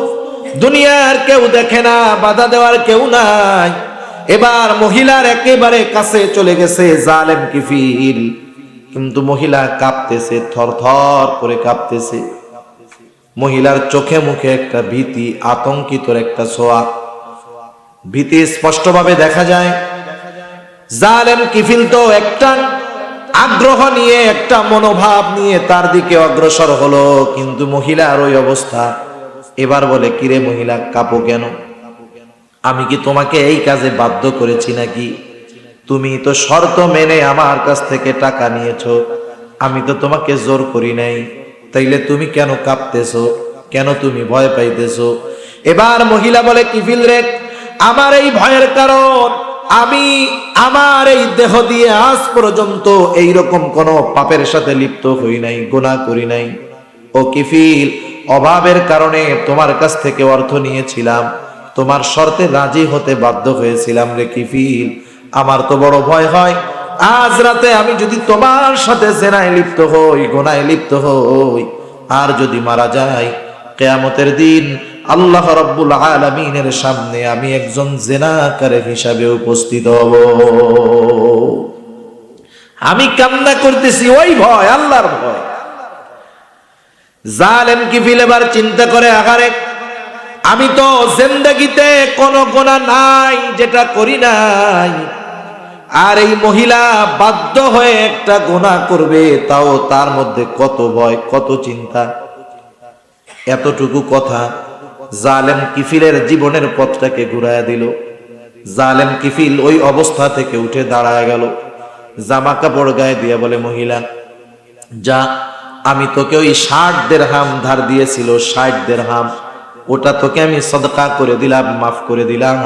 দুনিয়ার কেউ দেখে না, বাধা দেওয়ার কেউ নাই। এবার মহিলার একেবারে কাছে চলে গেছে জালেম কিফিল, কিন্তু মহিলা কাঁপতেছে, থরথর করে কাঁপতেছে। মহিলার চোখে মুখে একটা ভীতি, আতঙ্কিতর একটা ছোঁয়া, ভীতি স্পষ্টভাবে দেখা যায়। জালেম কিফিল তো একটা আগ্রহ নিয়ে, একটা মনোভাব নিয়ে তার দিকে অগ্রসর হলো, কিন্তু মহিলার ওই অবস্থা। এবার বলে, কিরে মহিলা, কাঁপো কেন? আমি কি তোমাকে এই কাজে বাধ্য করেছি নাকি? তুমি তো শর্ত মেনে আমার কাছ থেকে টাকা নিয়েছো, আমি তো তোমাকে জোর করি নাই, তাইলে তুমি কেন কাঁপতেছো? কেন তুমি ভয় পাইতেছো? এবার মহিলা বলে, কিফিল রে, আমার এই ভয়ের কারণ, আমি আমার এই দেহ দিয়ে আজ পর্যন্ত এইরকম কোন পাপের সাথে লিপ্ত হই নাই, গুনাহ করি নাই। ও কিফিল, অভাবের কারণে তোমার কাছ থেকে অর্থ নিয়েছিলাম, তোমার শর্তে রাজি হতে বাধ্য হয়েছিলাম রে কিফিল। আমার তো বড় ভয় হয়, আজ রাতে আমি যদি তোমার সাথে জেনায় লিপ্ত হই, গুনাহে লিপ্ত হই, আর যদি মারা যাই, কিয়ামতের দিন আল্লাহ রাব্বুল আলামিনের সামনে আমি একজন জেনাকারী হিসাবে উপস্থিত হব। আমি কান্না করতেছি ওই ভয়, আল্লাহর ভয়। জালেম কিফিল এবার চিন্তা করে, আহারে আমি তো জিন্দেগিতে কোনো গুনাহ নাই যেটা করি নাই, আর এই মহিলা বাধ্য হয়ে একটা গুনাহ করবে, তাও তার মধ্যে কত ভয় কত চিন্তা। এতটুকু কথা জালেম কিফিলের জীবনের পথটাকে ঘুরাইয়া দিল। জালেম কিফিল ওই অবস্থা থেকে উঠে দাঁড়ায় গেল, জামা কাপড় গায়ে দিয়ে বলে, মহিলা যা, আমি তোকে ওই 60 দিরহাম ধার দিয়েছিল, 60 দিরহাম, ওটা তোকে আমি সদকা করে দিলাম, মাফ করে দিলাম।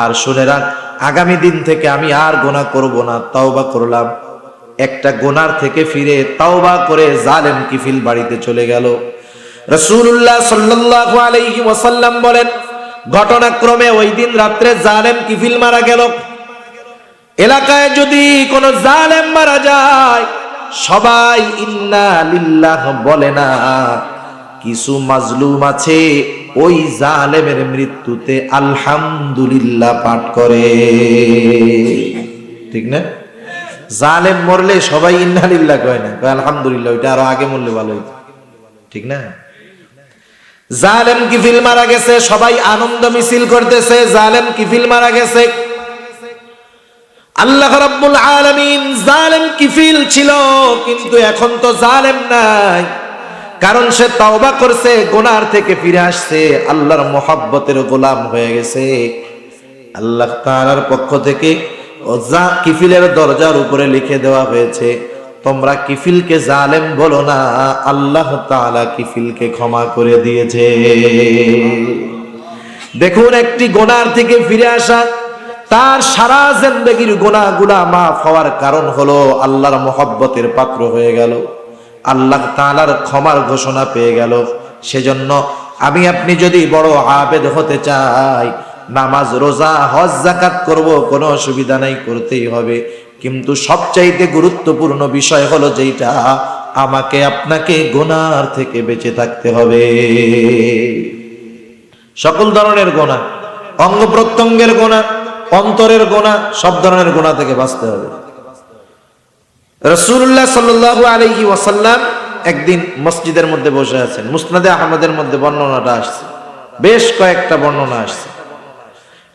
আর শুনে রাখ, আগামী দিন থেকে আমি আর গুনাহ করব না, তাওবা করলাম। একটা গুনার থেকে ফিরে তাওবা করে জালেম কিফিল বাড়িতে চলে গেল। রাসূলুল্লাহ সাল্লাল্লাহু আলাইহি ওয়াসাল্লাম বলেন, ঘটনাক্রমে ওই দিন রাত্রে জালেম কিফিল মারা গেল। এলাকায় যদি কোনো জালেম মারা যায়, সবাই ইন্না লিল্লাহ বলে না, কিছু মাজলুম আছে ওই জালেমের মৃত্যুতে আলহামদুলিল্লাহ পাঠ করে। ঠিক না? জালেম মরলে সবাই ইন্না লিল্লাহ কয় না, কয় আলহামদুলিল্লাহ, ওইটা আরো আগে মরলে ভালো হইতো। ঠিক না? জালেম কিফিল মারা গেছে, সবাই আনন্দ মিছিল করতেছে, জালেম কিফিল মারা গেছে। আল্লাহ রাব্বুল আলামিন, জালেম কিফিল ছিল কিন্তু এখন তো জালেম নাই, কারণ সে তওবা করছে, গুনার থেকে ফিরে আসছে, আল্লাহর মহব্বতের গোলাম হয়ে গেছে। আল্লাহ তাআলার পক্ষ থেকে কিফিলের দরজার উপরে লিখে দেওয়া হয়েছে, তোমরা কিফিলকে জালেম বলো না, আল্লাহ তাআলা কিফিলকে ক্ষমা করে দিয়েছে। দেখুন, একটি গুনার থেকে ফিরে আসা, তার সারা জিন্দেগির গুনাহগুলা মাফ হওয়ার কারণ হলো আল্লাহর মহব্বতের পাত্র হয়ে গেল, আল্লাহ তাআলার ক্ষমার ঘোষণা পেয়ে গেল। সেজন্য আমি আপনি যদি বড় আবেদ হতে চাই, নামাজ রোজা হজ যাকাত করব, কোনো অসুবিধা নাই, করতেই হবে। কিন্তু সবচাইতে গুরুত্বপূর্ণ বিষয় হলো যেটা, আমাকে আপনাকে গুনার থেকে বেঁচে থাকতে হবে। সকল ধরনের গুনাহ, অঙ্গ প্রত্যঙ্গের গুনাহ, অন্তরের গুনাহ, সব ধরনের গুনাহ থেকে বাঁচতে হবে। রাসূলুল্লাহ সাল্লাল্লাহু আলাইহি ওয়াসাল্লাম একদিন মসজিদের মধ্যে বসে আছেন। মুসনাদে আহমদের মধ্যে বর্ণনাটা আসছে, বেশ কয়েকটা বর্ণনা আসছে।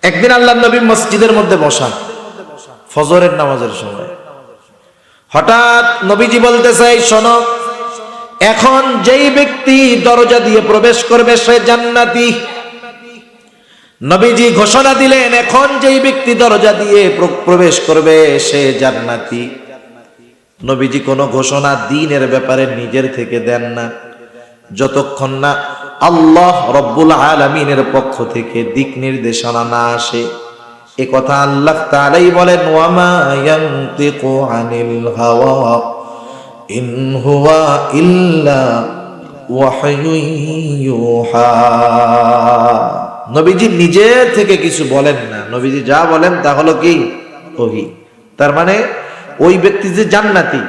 একদিন আল্লাহর নবী মসজিদের মধ্যে বসা, ফজরের নামাজের সময়। হঠাৎ নবীজি বলতেছে, শোনো, এখন যেই ব্যক্তি দরজা দিয়ে প্রবেশ করবে সে জান্নাতি। নবীজি ঘোষণা দিলেন, এখন যেই ব্যক্তি দরজা দিয়ে প্রবেশ করবে সে জান্নাতি। নবীজি কোনো ঘোষণা দ্বীনের ব্যাপারে নিজের থেকে দেন না, যতক্ষণ না আল্লাহ রব্বুল আলামিনের পক্ষ থেকে দিক নির্দেশনা না আসে। এ কথা আল্লাহ তাআলাই বলেন, ওয়ামা ইয়ানতিকু আনিল হাওয়া ইন হুয়া ইল্লা ওয়াহয়ুন ইউহা। নবীজি নিজে থেকে কিছু বলেন না, নবীজি যা বলেন তা হলো কি? ওহী। তার মানে ওই ব্যক্তি যে জান্নাতি,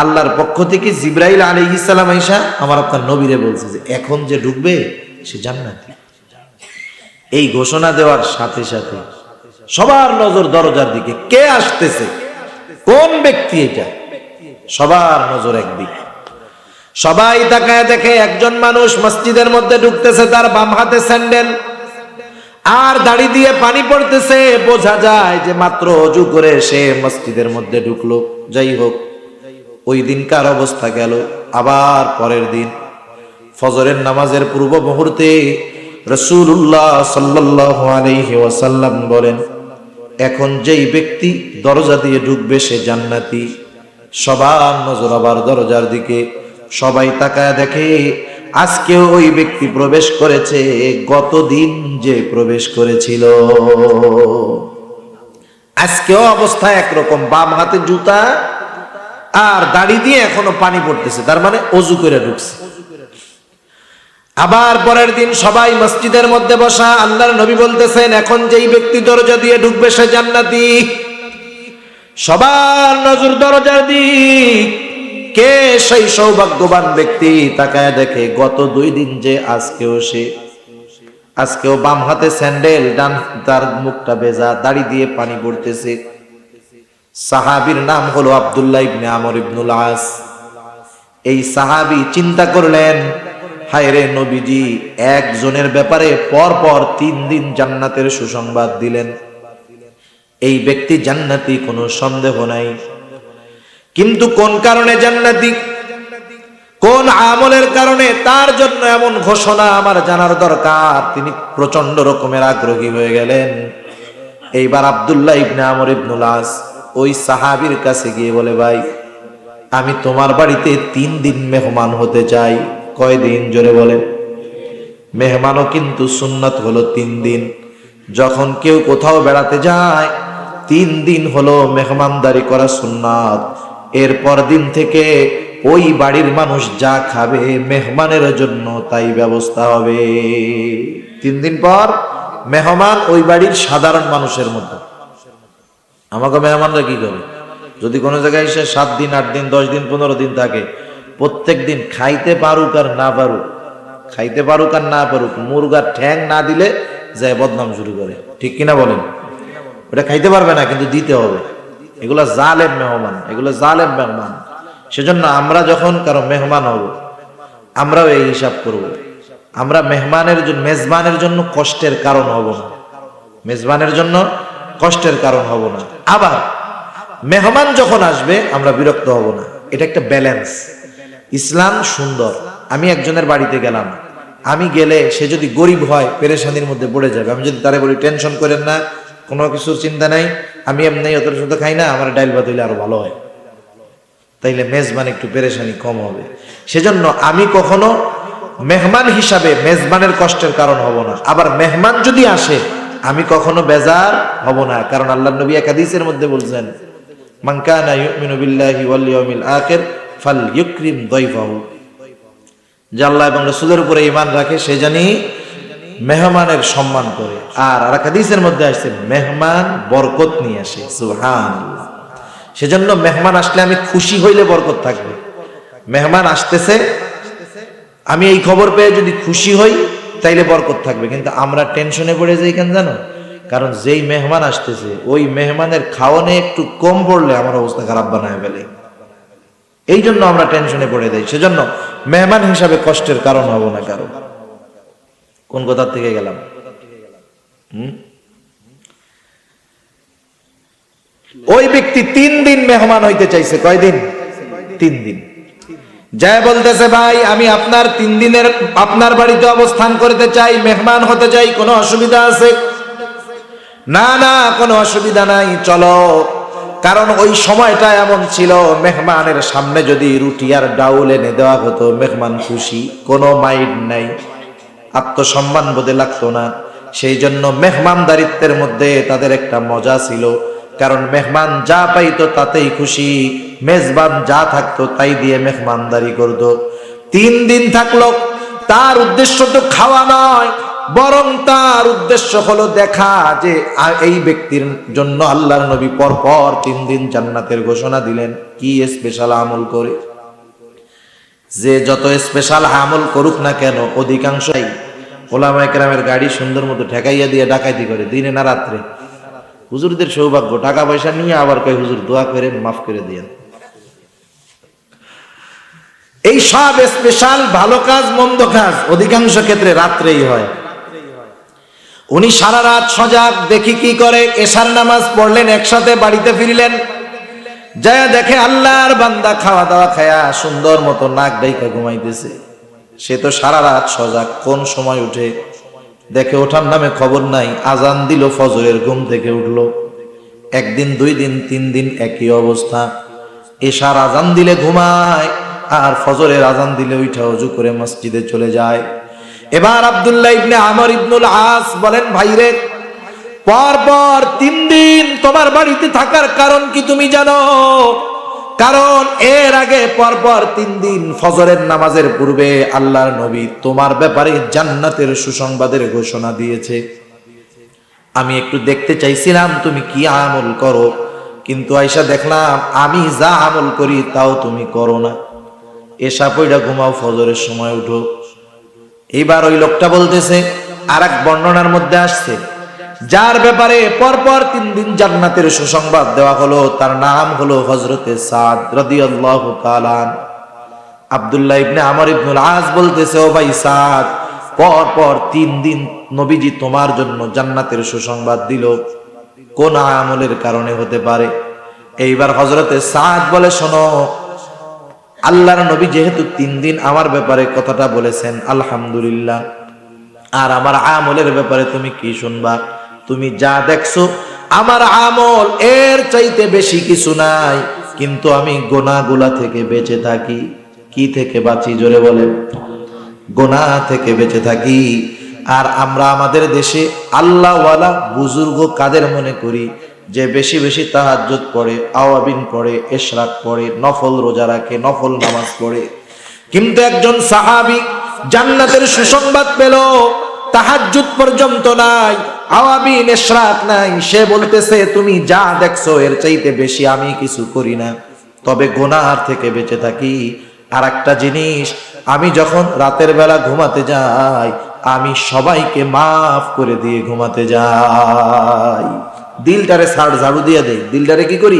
আল্লাহর পক্ষ থেকে জিবরাইল আলাইহিস সালাম আইসা আমার আপনার নবীরে বলছে যে এখন যে ঢুকবে সে জান্নাতি। এই ঘোষণা দেওয়ার সাথে সাথে সবার নজর দরজার দিকে, কে আসতেছে, কোন ব্যক্তি এটা, সবার নজর একদিকে। সবাই তাকায় দেখে একজন মানুষ মসজিদের মধ্যে ঢুকতেছে, তার বাম হাতে স্যান্ডেল আর দাড়ি দিয়ে পানি পড়তেছে। বোঝা যায় যে মাত্র ওযু করে সে মসজিদের মধ্যে ঢুকলো। যাই হোক, ওই দিনকার অবস্থা গেল। আবার পরের দিন ফজরের নামাজের পূর্ব মুহূর্তে রাসূলুল্লাহ সাল্লাল্লাহু আলাইহি ওয়াসাল্লাম বলেন, এখন যেই ব্যক্তি দরজা দিয়ে ঢুকবে সে জান্নাতি। সবার নজর আবার দরজার দিকে, সবাই তাকায় দেখে আজকেও ওই ব্যক্তি প্রবেশ করেছে গতদিন যে প্রবেশ করেছিল। আজকেও অবস্থা একরকম, বাম হাতে জুতা আর দাড়ি দিয়ে এখনো পানি পড়তেছে, তার মানে ওযু করে ঢুকছে। আবার পরের দিন সবাই মসজিদের মধ্যে বসা, আল্লাহর নবী বলতেছেন, এখন যেই ব্যক্তি দরজা দিয়ে ঢুকবে সে জান্নাতি। সবার নজর দরজার দিক, কে সেই সৌভাগ্যবান ব্যক্তি? তাকায় দেখে গত 2 দিন যে আজকেও বাম হাতে স্যান্ডেল, ডান তার মুখটা ভেজা, দাড়ি দিয়ে পানি পড়তেছে। সাহাবীর নাম হলো আব্দুল্লাহ ইবনে আমর ইবনুল আস। এই সাহাবী চিন্তা করলেন, হায় রে নবীজি একজনের ব্যাপারে পর পর 3 দিন জান্নাতের সুসংবাদ দিলেন, এই ব্যক্তি জান্নাতি কোনো সন্দেহ নাই, কিন্তু কোন কারণে জান্নাতি, কোন আমলের কারণে তার জন্য এমন ঘোষণা আমার জানার দরকার। তিনি প্রচন্ড রকমের আগ্রহী হয়ে গেলেন। এইবার আব্দুল্লাহ ইবনে আমর ইবনুল আস ওই সাহাবীর কাছে গিয়ে বলে, ভাই আমি তোমার বাড়িতে 3 দিন মেহমান হতে চাই। কয়দিন? জোরে বলেন। মেহমানও কিন্তু সুন্নাত হলো 3 দিন। যখন কেউ কোথাও বেড়াতে যায় 3 দিন হলো মেহমানদারি করা সুন্নাত। এরপর দিন থেকে ওই বাড়ির মানুষ যা খাবে মেহমানের জন্য তাই ব্যবস্থা হবে। 3 দিন পর মেহমান ওই বাড়ির সাধারণ মানুষের মতো। আমাকে মেহমানরা কি করে, যদি কোনো জায়গায় এসে 7 দিন 8 দিন 10 দিন 15 দিন থাকে, প্রত্যেক দিন খাইতে পারুক আর না পারুক, খাইতে পারুক আর না পারুক, মুরগার ঠ্যাং না দিলে যায় বদনাম শুরু করে, ঠিক কিনা বলেন? ওটা খাইতে পারবে না কিন্তু দিতে হবে। এগুলো জালেম মেহমান, এগুলো জালেম মেহমান। সেজন্য আমরা যখন কারো মেহমান হব আমরাও এই হিসাব করব। আমরা মেজবানের জন্য কষ্টের কারণ হব না, মেজবানের জন্য কষ্টের কারণ হব না। আবার মেহমান যখন আসবে আমরা বিরক্ত হব না। এটা একটা ব্যালেন্স। ইসলাম সুন্দর। আমি একজনের বাড়িতে গেলাম, আমি গেলে সে যদি গরিব হয় পেরেশানির মধ্যে পড়ে যাবে। আমি যদি তারে বলি টেনশন করেন না, কোনো কিছুর চিন্তা নাই, আমি এমনি অত শুদ্ধ খাই না, আমার ডাইল ভাত হইলে আরো ভালো হয়, তাইলে মেজবান একটু পেরেশানি কম হবে। সেজন্য আমি কখনো মেহমান হিসাবে মেজবানের কষ্টের কারণ হব না। আবার মেহমান যদি আসে আমি কখনো বেজার হব না, কারণ আল্লাহর নবী এক হাদিসের মধ্যে বলছেন, মান কানা ইউমিনু বিল্লাহি ওয়াল ইয়াউমিল আখির ফালইউকরিম দাইফাহু, যে আল্লাহ এবং রাসূলের উপরে ঈমান রাখে সে জানি মেহমানের সম্মান করে। আর এক হাদিসের মধ্যে আসছে মেহমান বরকত নিয়ে আসে। সুবহানাল্লাহ। সেজন্য মেহমান আসলে আমি খুশি হইলে বরকত থাকবে। মেহমান আসতেছে, আমি এই খবর পেয়ে যদি খুশি হই তাইলে বরকত থাকবে। কিন্তু আমরা টেনশনে পড়ে যাই কেন জানো? কারণ যেই মেহমান আসতেছে ওই মেহমানের খাওয়ানে একটু কম পড়লে আমার অবস্থা খারাপ বানায় ফেলে। এই জন্য আমরা টেনশনে পড়ে যাই। সেজন্য মেহমান হিসাবে কষ্টের কারণ হব না কারো। কোন কথা থেকে গেলাম? ওই ব্যক্তি 3 দিন মেহমান হইতে চাইছে। কয়দিন? 3 দিন। যায় বলতেছে, ভাই আমি আপনার 3 দিনের আপনার বাড়িতে অবস্থান করতে চাই, মেহমান হতে চাই, কোনো অসুবিধা আছে? না না, কোনো অসুবিধা নাই, চলো। কারণ ওই সময়টা এমন ছিল, মেহমানের সামনে যদি রুটি আর ডাউল এনে দেওয়া হতো মেহমান খুশি, কোনো মাইন্ড নাই, আত্মসম্মান বোধে লাগতো না। সেই জন্য মেহমানদারিত্বের মধ্যে তাদের একটা মজা ছিল, কারণ মেহমান যা পাইতো তাতেই খুশি, মেজবান যা থাকতো তাই দিয়ে মেহমানদারি করত। 3 দিন থাকলো, তার উদ্দেশ্য তো খাওয়া নয়, বরং তার উদ্দেশ্য হলো দেখা যে এই ব্যক্তির জন্য আল্লাহর নবী পরপর 3 দিন জান্নাতের ঘোষণা দিলেন। কি স্পেশাল আমল করে, যে যত স্পেশাল আমল করুক না কেন অধিকাংশই ওলামায়ে কেরামের গাড়ি সুন্দর মতো ঠেকাইয়া দিয়ে ডাকাইতি করে, দিনে না রাত্রে। হুজুরদের সৌভাগ্য, টাকা পয়সা নিয়ে আবার কয় হুজুর দোয়া করেন, মাফ করে দিয়েন। এই সব স্পেশাল ভালো কাজ মন্দ কাজ অধিকাংশ ক্ষেত্রে রাত্রেই হয়। উনি সারা রাত সজাগ, দেখি কি করে। এশার নামাজ পড়লেন, একসাথে বাড়িতে ফিরলেন, যায় দেখে আল্লাহর বান্দা খাওয়া দাওয়া খায়া সুন্দর মতো নাক ডাইকা ঘুমাইতেছে। সে তো সারা রাত সজাগ, কোন সময় উঠে দেখে ওঠার নামে খবর নাই। আজান দিল, ফজরের ঘুম থেকে উঠলো। 1 দিন 2 দিন 3 দিন একই অবস্থা। এশার আজান দিলে ঘুমায়, আর ফজরের আজান দিলে উঠা ওযু করে মসজিদে চলে যায়। এবার আব্দুল্লাহ ইবনে আমর ইবনুল আস বলেন, ভাইরে পরপর 3 দিন তোমার বাড়িতে থাকার কারণ কি তুমি জানো? কারণ এর আগে পরপর 3 দিন ফজরের নামাজের পূর্বে আল্লাহর নবী তোমার ব্যাপারে জান্নাতের সুসংবাদের ঘোষণা দিয়েছে। আমি একটু দেখতে চাইছিলাম তুমি কি আমল করো, কিন্তু আয়েশা দেখলাম আমি যা আমল করি তাও তুমি করো না। এশা পয়টা ঘুমাও, ফজরের সময় উঠো। এইবার ওই লোকটা বলতেছে, আর এক বর্ণনার মধ্যে আসছে, যার ব্যাপারে পরপর 3 দিন জান্নাতের সুসংবাদ দেওয়া হলো তার নাম হলো হযরতে সাদ রাদিয়াল্লাহু তাআলা। আব্দুল্লাহ ইবনে আমর ইবনুল আস বলতেছে, ও ভাই সাদ, পর পর 3 দিন নবীজি তোমার জন্য জান্নাতের সুসংবাদ দিল, কোন আমলের কারণে হতে পারে? এইবার হযরতে সাদ বলে, শোনো, আল্লাহর নবী যেহেতু 3 দিন আমার ব্যাপারে কথাটা বলেছেন, আলহামদুলিল্লাহ, আর আমার আমলের ব্যাপারে তুমি কি শুনবা? তুমি যা দেখছো আমার আমল এর চাইতে বেশি কিছু নাই, কিন্তু আমি গুনাহগুলা থেকে বেঁচে থাকি। কি থেকে বাঁচি? জোরে বলেন। গুনাহ থেকে বেঁচে থাকি। আর আমরা আমাদের দেশে আল্লাহওয়ালা বুজুর্গ কাদের মনে করি? যে বেশি বেশি তাহাজ্জুদ পড়ে, আওয়াবিন পড়ে, ইশরাক পড়ে, নফল রোজা রাখে, নফল নামাজ পড়ে। কিন্তু একজন সাহাবী জান্নাতের সুসংবাদ পেল, তাহাজ্জুদ পর্যন্ত নাই, আওয়াবিন ইশরাক নাই, সে বলতেছে তুমি যা দেখছো এর চাইতে বেশি আমি কিছু করি না, তবে গুনাহ থেকে বেঁচে থাকি। আর একটা জিনিস, আমি যখন রাতের বেলা ঘুমাতে যাই আমি সবাইকে মাফ করে দিয়ে ঘুমাতে যাই। দিলটারে ঝাড়ু দিয়ে দেই, দিলটারে কি করি?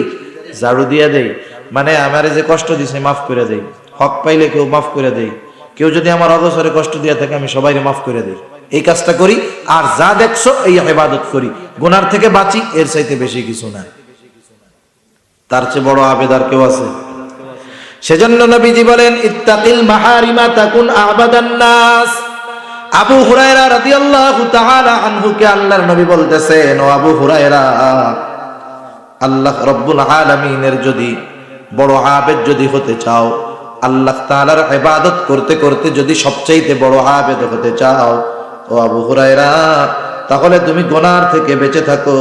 ঝাড়ু দিয়ে দেই। মানে আমারে যে কষ্ট দিছে মাফ করে দেই, হক পাইলে কেউ মাফ করে দেই, কেউ যদি আমার অগোচরে কষ্ট দিয়ে থাকে আমি সবাইকে মাফ করে দেই। এই কাজটা করি, আর যা দেখছো এই ইবাদত করি, গুনার থেকে বাঁচি, এর চাইতে বেশি কিছু না। তার চেয়ে বড় আবেদার কেউ আছে? সেজন্য নবীজি বলেন, ইত্তাকিল মাহারিমা তাকুন আবাদান নাস। আবু হুরায়রা রাদিয়াল্লাহু তাআলা আনহুকে আল্লাহর নবী বলতেছেন, ও আবু হুরায়রা, আল্লাহ রব্বুল আলামিনের যদি বড় আবেদ যদি হতে চাও, আল্লাহ তাআলার ইবাদত করতে করতে যদি সবচাইতে বড় আবেদ হতে চাও, ও আবু হুরায়রা, তাহলে তুমি গুনাহ থেকে বেঁচে থাকো,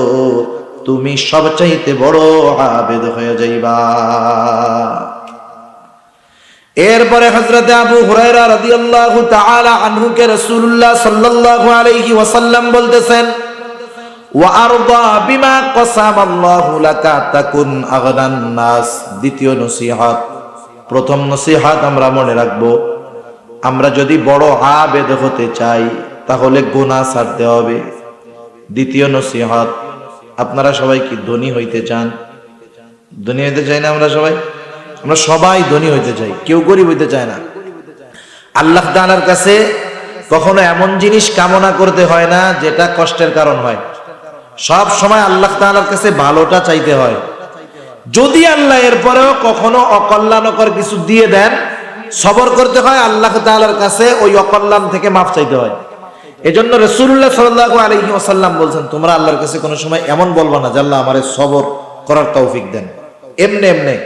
তুমি সবচাইতে বড় আবেদ হয়ে যাইবা। এরপরে হযরত আবু হুরায়রা রাদিয়াল্লাহু তাআলা আনহুকে রাসূলুল্লাহ সাল্লাল্লাহু আলাইহি ওয়াসাল্লাম বলতেছেন, ওয়া আরদা বিমা কাসামাল্লাহু লাকা তাকুন আগনান নাস। দ্বিতীয় নসিহত। প্রথম নসিহত আমরা মনে রাখবো, আমরা যদি বড় আবেদ হতে চাই তাহলে গুনাহ ছাড়তে হবে। দ্বিতীয় নসিহত, আপনারা সবাই কি ধনী হইতে চান? ধনী হইতে চাই না আমরা সবাই? আমরা সবাই ধনী হইতে চাই, কেউ গরিব হইতে চায় না। আল্লাহ তাআলার কাছে কখনো এমন জিনিস কামনা করতে হয় না যেটা কষ্টের কারণ হয়। সব সময় আল্লাহ তাআলার কাছে ভালোটা চাইতে হয়। যদি আল্লাহ এরপরেও কখনো অকল্যাণকর কিছু দিয়ে দেন, সবর করতে হয়, আল্লাহ তাআলার কাছে ওই অকল্যাণ থেকে মাফ চাইতে হয়। এজন্য রাসূলুল্লাহ সাল্লাল্লাহু আলাইহি ওয়াসাল্লাম বলছেন, তোমরা আল্লাহর কাছে কোনো সময় এমন বলবা না যে আল্লাহ আমারে সবর করার তৌফিক দেন, এমনে এমনে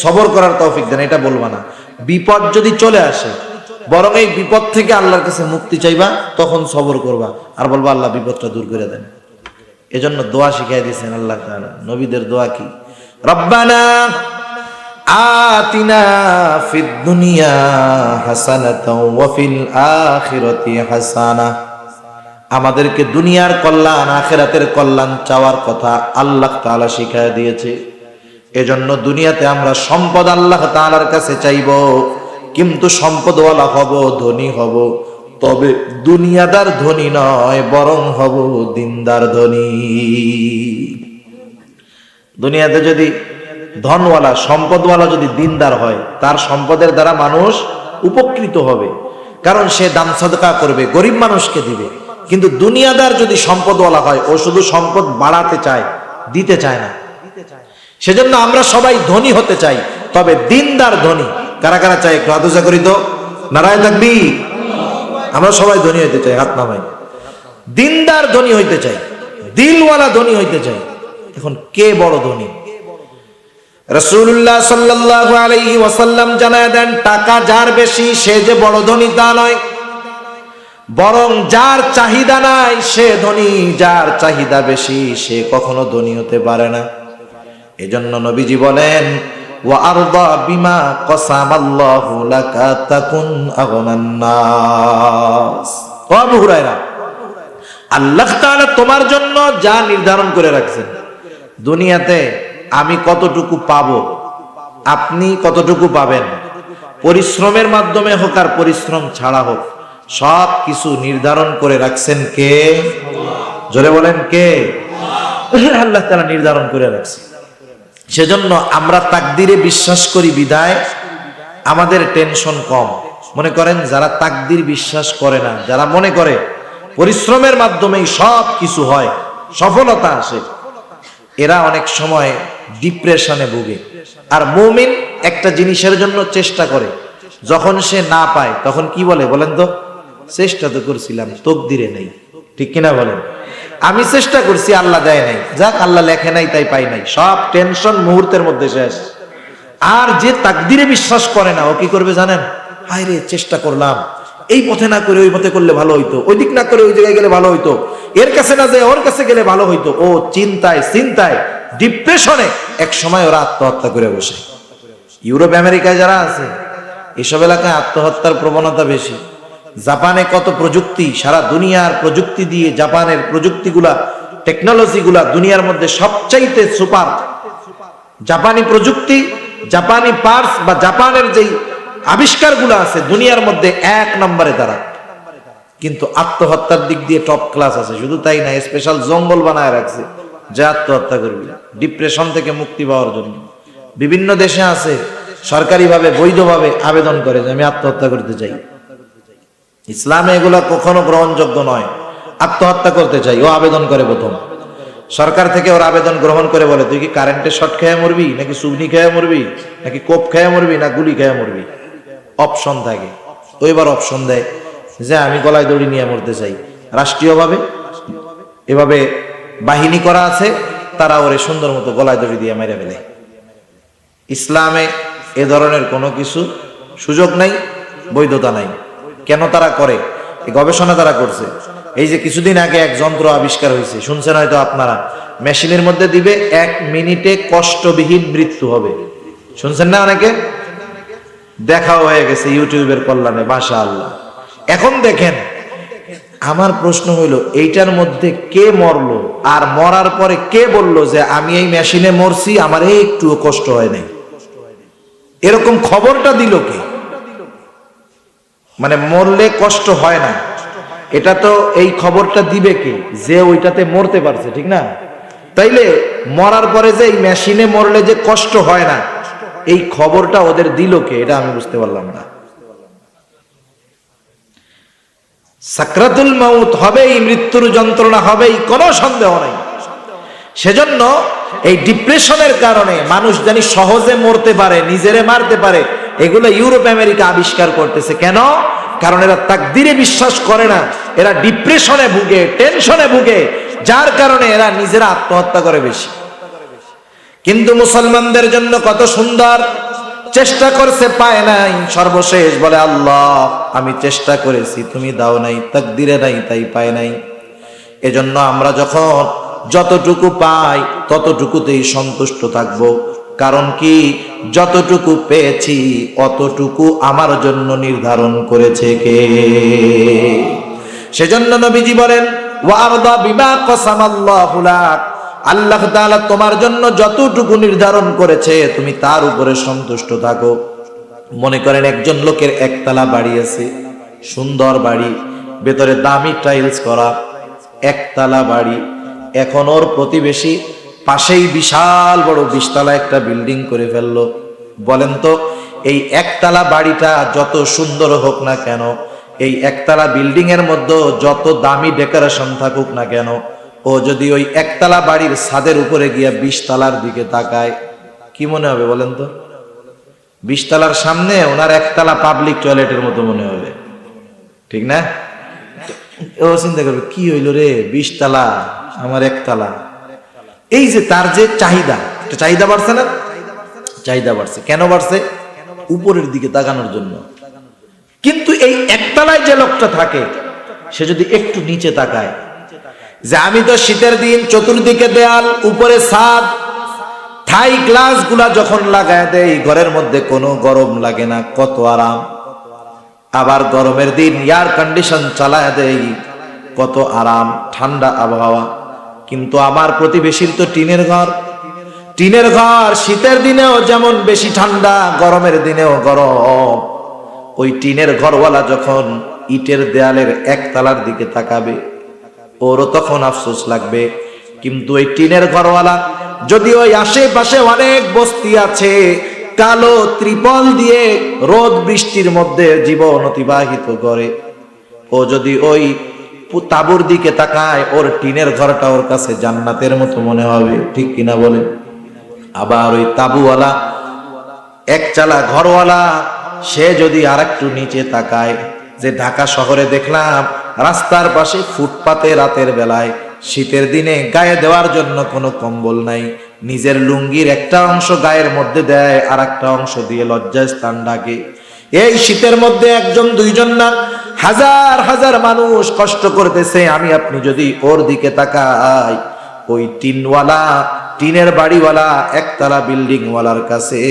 সবর করার তৌফিক দেন, এটা বলবা না। বিপদ যদি চলে আসে, বরং এই বিপদ থেকে আল্লাহর কাছে মুক্তি চাইবা, তখন সবর করবা, আর বলবা আল্লাহ বিপদটা দূর করে দেন। এজন্য দোয়া শিখাই দিয়েছেন আল্লাহ তাআলা। নবীদের দোয়া কি? রব্বানা আতিনা ফিদ দুনিয়া হাসানাতাও ওয়া ফিল আখিরাতি হাসানাহ। আমাদেরকে দুনিয়ার কল্যাণ, আখিরাতের কল্যাণ চাওয়ার কথা আল্লাহ তাআলা শিখায় দিয়েছে। এজন্য দুনিয়াতে আমরা সম্পদ আল্লাহ তাআলার কাছে চাইব, কিন্তু সম্পদওয়ালা হব, ধনী হব, তবে দুনিয়াদার ধনী নয়, বরং হব দিনদার ধনী। দুনিয়াতে যদি ধনওয়ালা, সম্পদওয়ালা যদি দিনদার হয়, তার সম্পদের দ্বারা মানুষ উপকৃত হবে, কারণ সে দান সদকা করবে, গরিব মানুষকে দিবে। কিন্তু দুনিয়াদার যদি সম্পদওয়ালা হয়, ও শুধু সম্পদ বাড়াতে চায়, দিতে চায় না। সেজন্য আমরা সবাই ধনী হতে চাই, তবে দিনদার ধনী। কারা কারা চাই? একটু হাত উঁচা করি তো, নারায়ে তাকবীর। আমরা সবাই ধনী হইতে চাই, হাত নামাই। দিনদার ধনী হইতে চাই, দিলওয়ালা ধনী হইতে চাই। এখন কে বড় ধনী? রাসূলুল্লাহ সাল্লাল্লাহু আলাইহি ওয়াসাল্লাম জানায় দেন, টাকা যার বেশি সে যে বড় ধনী তা নয়, বরং যার চাহিদা নাই সে ধনী, যার চাহিদা বেশি সে কখনো ধনী হতে পারে না। এজন্য নবীজি বলেন, ওয়া আরদা বিমা কাসামাল্লাহু লাকা তাকুন আগনান নাস। ও আবু হুরায়রা, আল্লাহ তাআলা তোমার জন্য যা নির্ধারণ করে রাখছেন, দুনিয়াতে আমি কতটুকু পাবো, আপনি কতটুকু পাবেন, পরিশ্রমের মাধ্যমে হোক আর পরিশ্রম ছাড়া হোক, সব কিছু নির্ধারণ করে রাখছেন কে? জোরে বলেন কে? আল্লাহ তাআলা নির্ধারণ করে রাখছেন। সেজন্য আমরা তাকদিরে বিশ্বাস করি বিদায় আমাদের টেনশন কম। মনে করেন যারা তাকদীর বিশ্বাস করে না, যারা মনে করে পরিশ্রমের মাধ্যমেই সব কিছু হয়, সফলতা আসে, এরা অনেক সময় ডিপ্রেশনে ভুগে। আর মুমিন একটা জিনিসের জন্য চেষ্টা করে, যখন সে না পায় তখন কি বলে বলেন তো? চেষ্টা তো করছিলাম, তকদিরে নেই। ঠিক কিনা বলেন? আমি চেষ্টা করছি, আল্লাহ দেয় নাই, যাক আল্লাহ লেখে নাই তাই পাই নাই, সব টেনশন মুহূর্তের মধ্যে শেষ। আর যে তাকদিরে বিশ্বাস করে না, ও কি করবে জানেন? হায় রে, চেষ্টা করলাম, এই পথে না করে ওই পথে করলে ভালো হইতো, ওই দিক না করে ওই জায়গায় গেলে ভালো হইতো, এর কাছে না যায় ওর কাছে গেলে ভালো হইতো। ও চিন্তায় চিন্তায় ডিপ্রেশনে এক সময় ওরা আত্মহত্যা করে বসে। ইউরোপ আমেরিকায় যারা আছে, এসব এলাকায় আত্মহত্যার প্রবণতা বেশি। জাপানে কত প্রযুক্তি, সারা দুনিয়ার প্রযুক্তি দিয়ে, জাপানের প্রযুক্তিগুলা, টেকনোলজিগুলা দুনিয়ার মধ্যে সবচাইতে সুপার। জাপানি প্রযুক্তি, জাপানি পার্টস বা জাপানের যেই আবিষ্কারগুলো আছে দুনিয়ার মধ্যে 1 নম্বরে তারা, কিন্তু আত্মহত্যার দিক দিয়ে টপ ক্লাস আছে। শুধু তাই না, স্পেশাল জঙ্গল বানায় রাখছে যে আত্মহত্যা করবি ডিপ্রেশন থেকে মুক্তি পাওয়ার জন্য। বিভিন্ন দেশে আছে সরকারিভাবে বৈধভাবে আবেদন করে যে আমি আত্মহত্যা করতে চাই। ইসলামে এগুলা কখনো গ্রহণযোগ্য নয়। আত্মহত্যা করতে চাই, ও আবেদন করে প্রথম, সরকার থেকে ওর আবেদন গ্রহণ করে বলে তুই কি কারেন্টের শর্ট খেয়ে মরবি, নাকি সুবনি খেয়ে মরবি, নাকি কোপ খেয়ে মরবি, না গুলি খেয়ে মরবি। অপশন থাকে, ওইবার অপশন দেয় যে আমি গলায় দড়ি নিয়ে মরতে চাই। রাষ্ট্রীয়ভাবে এভাবে বাহিনী করা আছে, তারা ওরে সুন্দর মতো গলায় দড়ি দিয়ে মেরে ফেলে। ইসলামে এ ধরনের কোনো কিছু সুযোগ নাই, বৈধতা নাই। কেন তারা করে? এই গবেষণা তারা করছে। এই যে কিছুদিন আগে এক যন্ত্র আবিষ্কার হয়েছে, শুনছেন হয়তো আপনারা, মেশিনের মধ্যে দিবে 1 মিনিটে কষ্টবিহীন মৃত্যু হবে। শুনছেন না অনেকে? দেখাও হয়ে গেছে ইউটিউবের কল্যাণে, মাশাআল্লাহ। এখন দেখেন, আমার প্রশ্ন হইল এইটার মধ্যে কে মরলো, আর মরার পরে কে বললো যে আমি এই মেশিনে মরছি, আমার একটুও কষ্ট হয় নাই? এরকম খবরটা দিল কে? মানে মরলে কষ্ট হয় না, এটা তো এই খবরটা দিবে কে? যে ওইটাতে মরতে পারছে, ঠিক না? তাইলে মরার পরে যে এই মেশিনে মরলে যে কষ্ট হয় না, এই খবরটা ওদের দিল কে? এটা আমি বুঝতে পারলাম না। সাকরাতুল মাউত হবেই, মৃত্যুর যন্ত্রণা হবেই, কোনো সন্দেহ নাই। সেজন্য এই ডিপ্রেশনের কারণে মানুষ জানি সহজে মরতে পারে, নিজেরে মারতে পারে, এগুলো ইউরোপ আমেরিকা আবিষ্কার করতেছে। কেন? কারণ এরা তাকদীরে বিশ্বাস করে না, এরা ডিপ্রেশনে ভুগে, টেনশনে ভুগে, যার কারণে এরা নিজেরা আত্মহত্যা করে বেশি। কিন্তু মুসলমানদের জন্য কত সুন্দর, চেষ্টা করছে পায় নাই, সর্বশেষ বলে আল্লাহ আমি চেষ্টা করেছি, তুমি দাও নাই, তাকদীরে নাই তাই পায় নাই। এজন্য আমরা যখন যতটুকু পাই ততটুকুতেই সন্তুষ্ট থাকব। কারণ কি? যতটুকু পেয়েছি অতটুকু আমার জন্য নির্ধারণ করেছে কে? সেজন্য নবীজি বলেন ওয়ারদা বিমা কসামাল্লাহু লাক, আল্লাহ তাআলা তোমার জন্য যতটুকু নির্ধারণ করেছে তুমি তার উপরে সন্তুষ্ট থাকো। মনে করেন একজন লোকের একতলা বাড়ি আছে, সুন্দর বাড়ি, ভেতরে দামি টাইলস করা, একতলা বাড়ি। এখন ওর প্রতিবেশী পাশেই বিশাল বড় 20 তলা একটা বিল্ডিং করে ফেললো। বলেন তো, এই একতলা বাড়িটা যত সুন্দর হোক না কেন, এই একতলা বিল্ডিং এর মধ্যে যত দামি ডেকোরেশন থাকুক না কেন, ও যদি ওই একতলা বাড়ির ছাদের উপরে গিয়া 20 তলার দিকে তাকায়, কি মনে হবে বলেন তো? 20 তলার সামনে ওনার একতলা পাবলিক টয়লেটের মতো মনে হবে, ঠিক না? ও চিন্তা করবে কি হইলো রে, 20 তলা আমার একতলা। এই যে তার যে চাহিদা, চাহিদা বাড়ছে না? চাহিদা বাড়ছে। কেন বাড়ছে? উপরের দিকে তাকানোর জন্য। কিন্তু এই একতলায় যে লোকটা থাকে, সে যদি একটু নিচে তাকায়, যে আমি তো শীতের দিন চতুর্দিকে দেয়াল, উপরে ছাদ, থাই গ্লাস গুলা যখন লাগায় দেয় ঘরের মধ্যে কোনো গরম লাগে না, কত আরাম। আবার গরমের দিন এয়ার কন্ডিশন চালায় দেয়, কত আরাম, ঠান্ডা আবহাওয়া। কিন্তু আমার প্রতিবেশীর তো টিনের ঘর, টিনের ঘর শীতের দিনেও যেমন বেশি ঠান্ডা, গরমের দিনেও গরম। ওই টিনের ঘরওয়ালা যখন ইটের দেয়ালের একতলার দিকে তাকাবে, ওরও তখন আফসোস লাগবে। কিন্তু ওই টিনের ঘরওয়ালা যদি ওই আশেপাশে অনেক বস্তি আছে, কালো ত্রিপল দিয়ে রোদ বৃষ্টির মধ্যে জীবন অতিবাহিত করে, ও যদি ওই তাঁবুর দিকে তাকায়, ওর টিনের ঘরটা ওর কাছে জান্নাতের মতো মনে হবে, ঠিক কিনা বলে? আবার ওই তাঁবুওয়ালা, একচালা ঘরওয়ালা, সে যদি আরেকটু নিচে তাকায়, যে ঢাকা শহরে দেখলাম রাস্তার পাশে ফুটপাতে রাতের বেলায় শীতের দিনে গায়ে দেওয়ার জন্য কোনো কম্বল নাই, নিজের লুঙ্গির একটা অংশ গায়ের মধ্যে দেয়, আর একটা অংশ দিয়ে লজ্জাস্থান ঢাকে। এই শীতের মধ্যে একজন দুইজন না, হাজার হাজার মানুষ কষ্ট করতেছে। আমি আপনি যদি ওর দিকে তাকাই, ওই টিনওয়ালা, টিনের বাড়িওয়ালা, একতলা বিল্ডিং ওয়ালার কাছে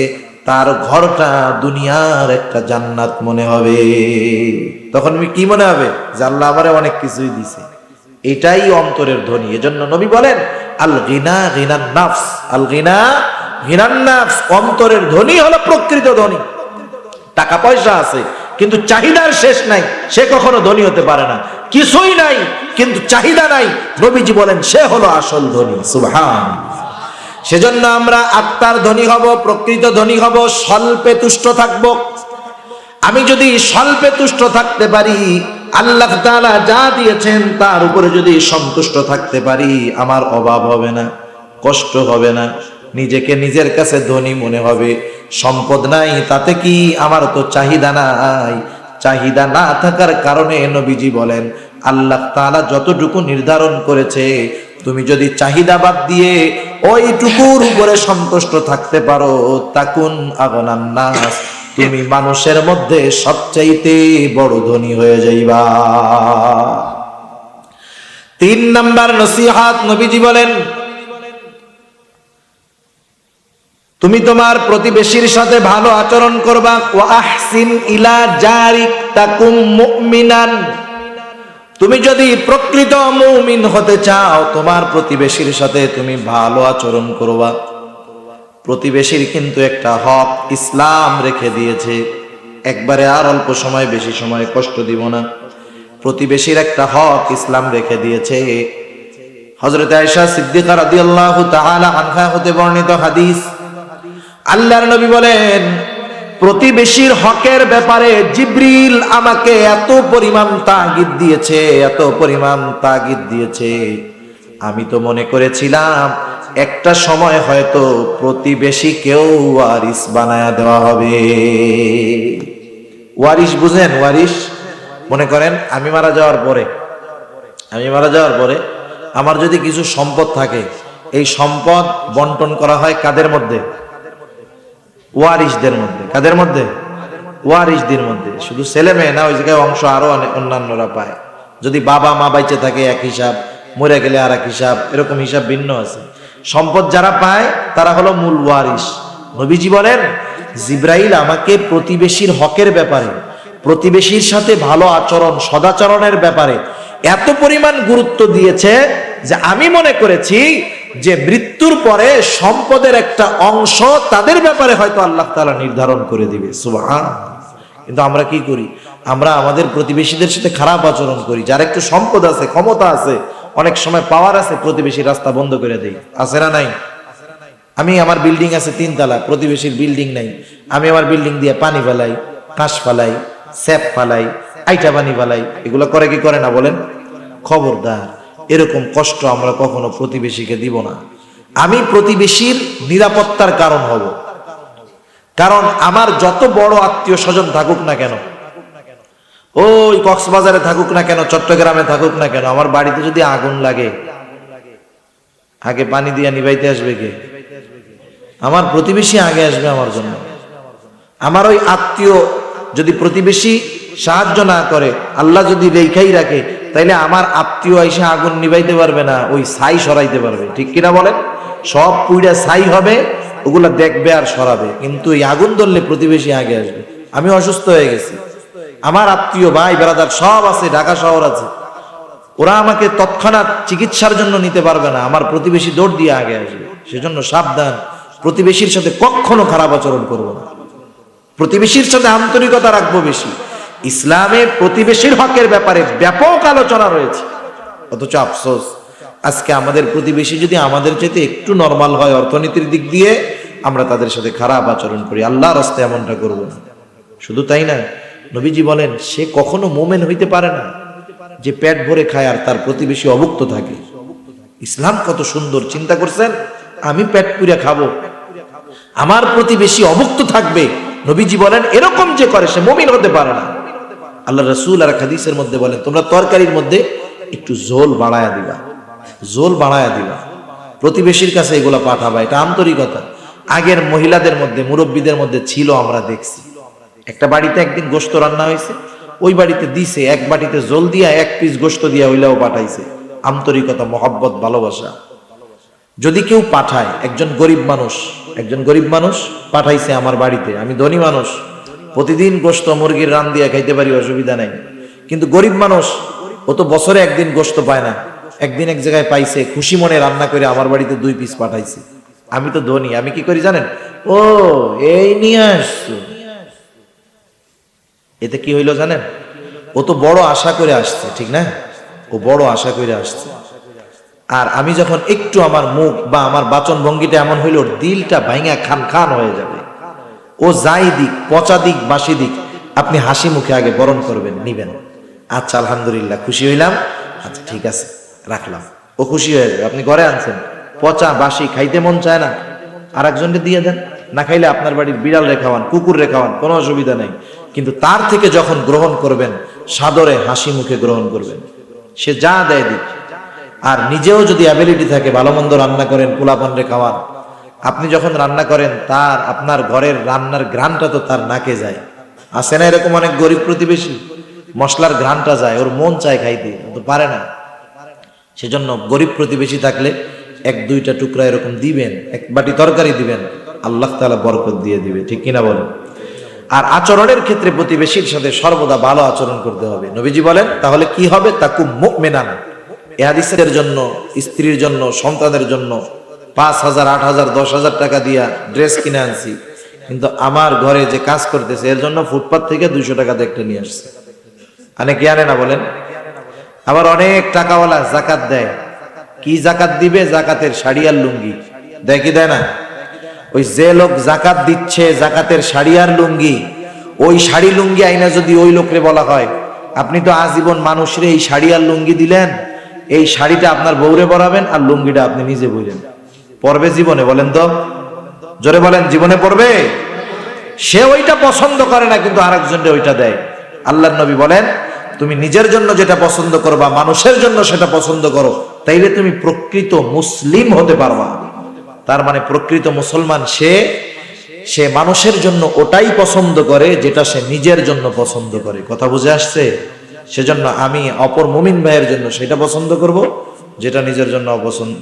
তার ঘরটা দুনিয়ার একটা জান্নাত মনে হবে। তখন কি মনে হবে? যে আল্লাহ আমারে অনেক কিছুই দিছে। এটাই অন্তরের ধ্বনি। এজন্য নবী বলেন, আল গিনা গিনান নাফস, আল গিনা গিনান নাফস, অন্তরের ধ্বনি হলো প্রকৃত ধ্বনি। টাকা পয়সা আছে কিন্তু চাহিদার শেষ নাই, সে কখনো ধনী হতে পারে না। কিছুই নাই কিন্তু চাহিদা নাই, নবীজি বলেন সে হলো আসল ধনী। সুবহানাল্লাহ। সেজন্য আমরা আত্মার ধনী হব, প্রকৃত ধনী হব, স্বল্পে তুষ্ট থাকব। আমি যদি স্বল্পে তুষ্ট থাকতে পারি, আল্লাহ তাআলা যা দিয়েছেন তার উপরে যদি সন্তুষ্ট থাকতে পারি, আমার অভাব হবে না, কষ্ট হবে না, নিজেকে নিজের কাছে ধনী মনে হবে। সম্পদ নাই তাতে কি, আমার তো চাহিদা নাই। চাহিদা না থাকার কারণে নবীজি বলেন, আল্লাহ তাআলা যতটুকু নির্ধারণ করেছে, তুমি যদি চাহিদা বাদ দিয়ে ওইটুকুর উপরে সন্তুষ্ট থাকতে পারো, তাকুন আগনান নাস, তুমি মানুষের মধ্যে সবচাইতে বড় ধনী হয়ে যাইবা। 3 নাম্বার নসিহত, নবীজি বলেন, তুমি তোমার প্রতিবেশীর সাথে ভালো আচরণ করবা। ওয়া আহসিন ইলা জারিক তাকুম মুমিনান, তুমি যদি প্রকৃত মুমিন হতে চাও, তোমার প্রতিবেশীর সাথে তুমি ভালো আচরণ করবা। প্রতিবেশীর কিন্তু একটা হক ইসলাম রেখে দিয়েছে, একবারে আর অল্প সময়, বেশি সময় কষ্ট দিব না। প্রতিবেশীর একটা হক ইসলাম রেখে দিয়েছে। হযরত আয়েশা সিদ্দিকা রাদিয়াল্লাহু তাআলা আনহা হতে বর্ণিত হাদিস, আল্লাহর নবী বলেন, প্রতিবেশীর হকের ব্যাপারে জিবরিল আমাকে এত পরিমাণ তাগিদ দিয়েছে, এত পরিমাণ তাগিদ দিয়েছে, আমি তো মনে করেছিলাম একটা সময় হয়তো প্রতিবেশীকেও ওয়ারিস বানায়া দেওয়া হবে। ওয়ারিস বুঝেন? ওয়ারিস মনে করেন আমি মারা যাওয়ার পরে আমার যদি কিছু সম্পদ থাকে, এই সম্পদ বন্টন করা হয় কাদের মধ্যে? ওয়ারিসদের মধ্যে। কাদের মধ্যে? ওয়ারিসদের মধ্যে। শুধু ছেলে মেয়ে না, ওই জায়গায় অংশ আরো অন্যান্যরা পায়। যদি বাবা মা বাইচে থাকে এক হিসাব, মরে গেলে আর এক হিসাব, এরকম হিসাব ভিন্ন আছে। সম্পদ যারা পায় তারা হলো মূল ওয়ারিস। নবীজি বলেন, জিব্রাইল আমাকে প্রতিবেশীর হকের ব্যাপারে, প্রতিবেশীর সাথে ভালো আচরণ, সদাচরণের ব্যাপারে এত পরিমাণ গুরুত্ব দিয়েছে যে আমি মনে করেছি যে মৃত্যুর পরে সম্পদের একটা অংশ তাদের ব্যাপারে হয়তো আল্লাহ তাআলা নির্ধারণ করে দিবে। সুবহানাল্লাহ। কিন্তু আমরা কি করি? আমরা আমাদের প্রতিবেশীদের সাথে খারাপ আচরণ করি। যার একটু সম্পদ আছে, ক্ষমতা আছে, অনেক সময় পাওয়ার আছে, প্রতিবেশীর রাস্তা বন্ধ করে দেই। আছে না নাই? আমি, আমার বিল্ডিং আছে 3 তলা, প্রতিবেশীর বিল্ডিং নাই, আমি আমার বিল্ডিং দিয়ে পানি ফেলাই, কাঁচ ফেলাই, স্যাপ ফেলাই, আইটা পানি ফেলাই। এগুলো করে কি করে না বলেন? খবরদার, এরকম কষ্ট আমরা কখনো প্রতিবেশীকে দিব না। আমি প্রতিবেশীর নিরাপত্তার কারণ হব। কারণ আমার যত বড় আত্মীয় স্বজন থাকুক না কেন, ওই কক্সবাজারে থাকুক না কেন, চট্টগ্রামে থাকুক না কেন, আমার বাড়িতে যদি আগুন লাগে, আগে পানি দিয়ে নিভাইতে আসবে কে? আমার প্রতিবেশী আগে আসবে আমার জন্য। আমার ওই আত্মীয় যদি প্রতিবেশী সাহায্য না করে, আল্লাহ যদি রেখাই রাখে, তাইলে আমার আত্মীয় এসে আগুন নিভাইতে পারবে না, ওই ছাই সরাইতে পারবে। ঠিক কিনা বলেন? সব পুইরা ছাই হবে, ওগুলা দেখবে আর সরাবে, কিন্তু এই আগুন ধরলে প্রতিবেশী আগে আসবে। আমি অসুস্থ হয়ে গেছি, আমার আত্মীয় ভাই ব্রাদার সব আছে, ঢাকা শহর আছে, ওরা আমাকে তৎক্ষণাৎ চিকিৎসার জন্য নিতে পারবে না, আমার প্রতিবেশী দৌড় দিয়ে আগে আসবে। সেজন্য সাবধান, প্রতিবেশীর সাথে কখনো খারাপ আচরণ করবো না, প্রতিবেশীর সাথে আন্তরিকতা রাখবো বেশি। ইসলামে প্রতিবেশীর হকের ব্যাপারে ব্যাপক আলোচনা রয়েছে, অথচ আফসোস আজকে আমাদের প্রতিবেশী যদি আমাদের চাইতে একটু নরমাল হয় অর্থনীতির দিক দিয়ে, আমরা তাদের সাথে খারাপ আচরণ করি। আল্লাহর রাস্তায় এমনটা করব না। শুধু তাই না, নবীজি বলেন সে কখনো মোমেন হইতে পারে না যে পেট ভরে খায় আর তার প্রতিবেশী অভুক্ত থাকে। ইসলাম কত সুন্দর, চিন্তা করছেন? আমি পেট পুরে খাবো, আমার প্রতিবেশী অভুক্ত থাকবে। নবীজি বলেন এরকম যে করে সে মুমিন হতে পারে না। আল্লাহ রাসূল আর হাদিসের মধ্যে বলেন তোমরা তরকারির মধ্যে একটু ঝোল বাড়ায়া দিবা, ঝোল বাড়ায়া দিবা, প্রতিবেশীর কাছে এগুলা পাঠাবা। এটা আন্তরিকতা। আগের মহিলাদের মধ্যে, মুরব্বীদের মধ্যে ছিল, আমরা দেখছি। একটা বাড়িতে একদিন গোশত রান্না হয়েছে, ওই বাড়িতে দিছে এক বাটিতে ঝোল দিয়া, এক পিস গোশত দিয়া হইলেও পাঠাইছে। আন্তরিকতা, মহব্বত, ভালোবাসা। যদি কেউ পাঠায়, একজন গরিব মানুষ পাঠাইছে আমার বাড়িতে, আমি ধনী মানুষ, প্রতিদিন গোশত মুরগির রান দিয়া খাইতে পারি, অসুবিধা নাই। কিন্তু গরিব মানুষ, ও তো বছরে একদিন গোশত পায় না, একদিন এক জায়গায় পাইছে, খুশি মনে রান্না করে আমার বাড়িতে 2 পিস পাঠাইছে। আমি তো ধনী, আমি কি করি জানেন? ও এই নিয়ে আসছো। এতে কি হইলো জানেন? ও তো বড় আশা করে আসছে, ঠিক না? ও বড় আশা করে আসছে। আর আমি যখন একটু আমার মুখ বা আমার বাচন ভঙ্গিটা এমন হইল, ওর দিলটা ভাঙা খান খান হয়ে যাবে। ও যাই দিক, পচা দিক, বাসি দিক, আপনি হাসি মুখে আগে বরণ করবেন, নিবেন। আচ্ছা আলহামদুলিল্লাহ, খুশি হইলাম, আচ্ছা ঠিক আছে রাখলাম। ও খুশি হয়ে যাবে। আপনি ঘরে আনছেন, পচা বাসি, খাইতে মন চায় না, আর একজনকে দিয়ে দেন। না খাইলে আপনার বাড়ির বিড়াল রেখাওয়ান, কুকুর রেখাওয়ান, কোনো অসুবিধা নেই। কিন্তু তার থেকে যখন গ্রহণ করবেন, সাদরে হাসি মুখে গ্রহণ করবেন। সে যা দেয় দিক। আর নিজেও যদি অ্যাবিলিটি থাকে, ভালো মন্দ রান্না করেন, পোলাপান রে খাওয়ান, আপনি যখন রান্না করেন তার, আপনার ঘরের রান্নার ঘ্রাণটা তো তার নাকে যায়। আছে না এরকম অনেক গরিব প্রতিবেশী, মশলার ঘ্রাণটা যায়, ওর মন চায় খাইতে, কিন্তু পারে না। সেজন্য গরিব প্রতিবেশী থাকলে 1-2টা টুকরা এরকম দিবেন, এক বাটি তরকারি দিবেন, আল্লাহ তাআলা বরকত দিয়ে দিবে, ঠিক কিনা বলেন? আর আচরণের ক্ষেত্রে প্রতিবেশীর সাথে সর্বদা ভালো আচরণ করতে হবে। নবীজি বলেন তাহলে কি হবে? তাকুম মুমিনান। এই হাদিসের জন্য, স্ত্রীর জন্য, সন্তানের জন্য 5,000, 8,000, 10,000 টাকা দিয়া ড্রেস কিনে আনছি, কিন্তু আমার ঘরে যে কাজ করতেছে এর জন্য ফুটপাত থেকে 200 টাকা দেখতে নিয়ে আসছে। অনেকে আনে না বলেন? আবার অনেক টাকাওয়ালা জাকাত দেয়। কি জাকাত দিবে? জাকাতের শাড়ি আর লুঙ্গি দেয়, কি দেয় না? ওই যে লোক জাকাত দিচ্ছে, জাকাতের শাড়ি আর লুঙ্গি, ওই শাড়ি লুঙ্গি আইনা যদি ওই লোকরে বলা হয় আপনি তো আজীবন মানুষরে এই শাড়ি আর লুঙ্গি দিলেন, এই শাড়িটা আপনার বউরে পরাবেন আর লুঙ্গিটা আপনি নিজে পরবেন, পরবে জীবনে? বলেন তো, জোরে বলেন, জীবনে পরবে? সে ওইটা পছন্দ করে না, কিন্তু আরেকজনকে ওইটা দেয়। আল্লাহর নবী বলেন তুমি নিজের জন্য যেটা পছন্দ করবা, মানুষের জন্য সেটা পছন্দ করো, তাইলে তুমি প্রকৃত মুসলিম হতে পারবা। তার মানে প্রকৃত মুসলমান সে মানুষের জন্য ওটাই পছন্দ করে যেটা সে নিজের জন্য পছন্দ করে। কথা বুঝে আসছে? সেজন্য আমি অপর মুমিন ভাইয়ের জন্য সেটা পছন্দ করব যেটা নিজের জন্য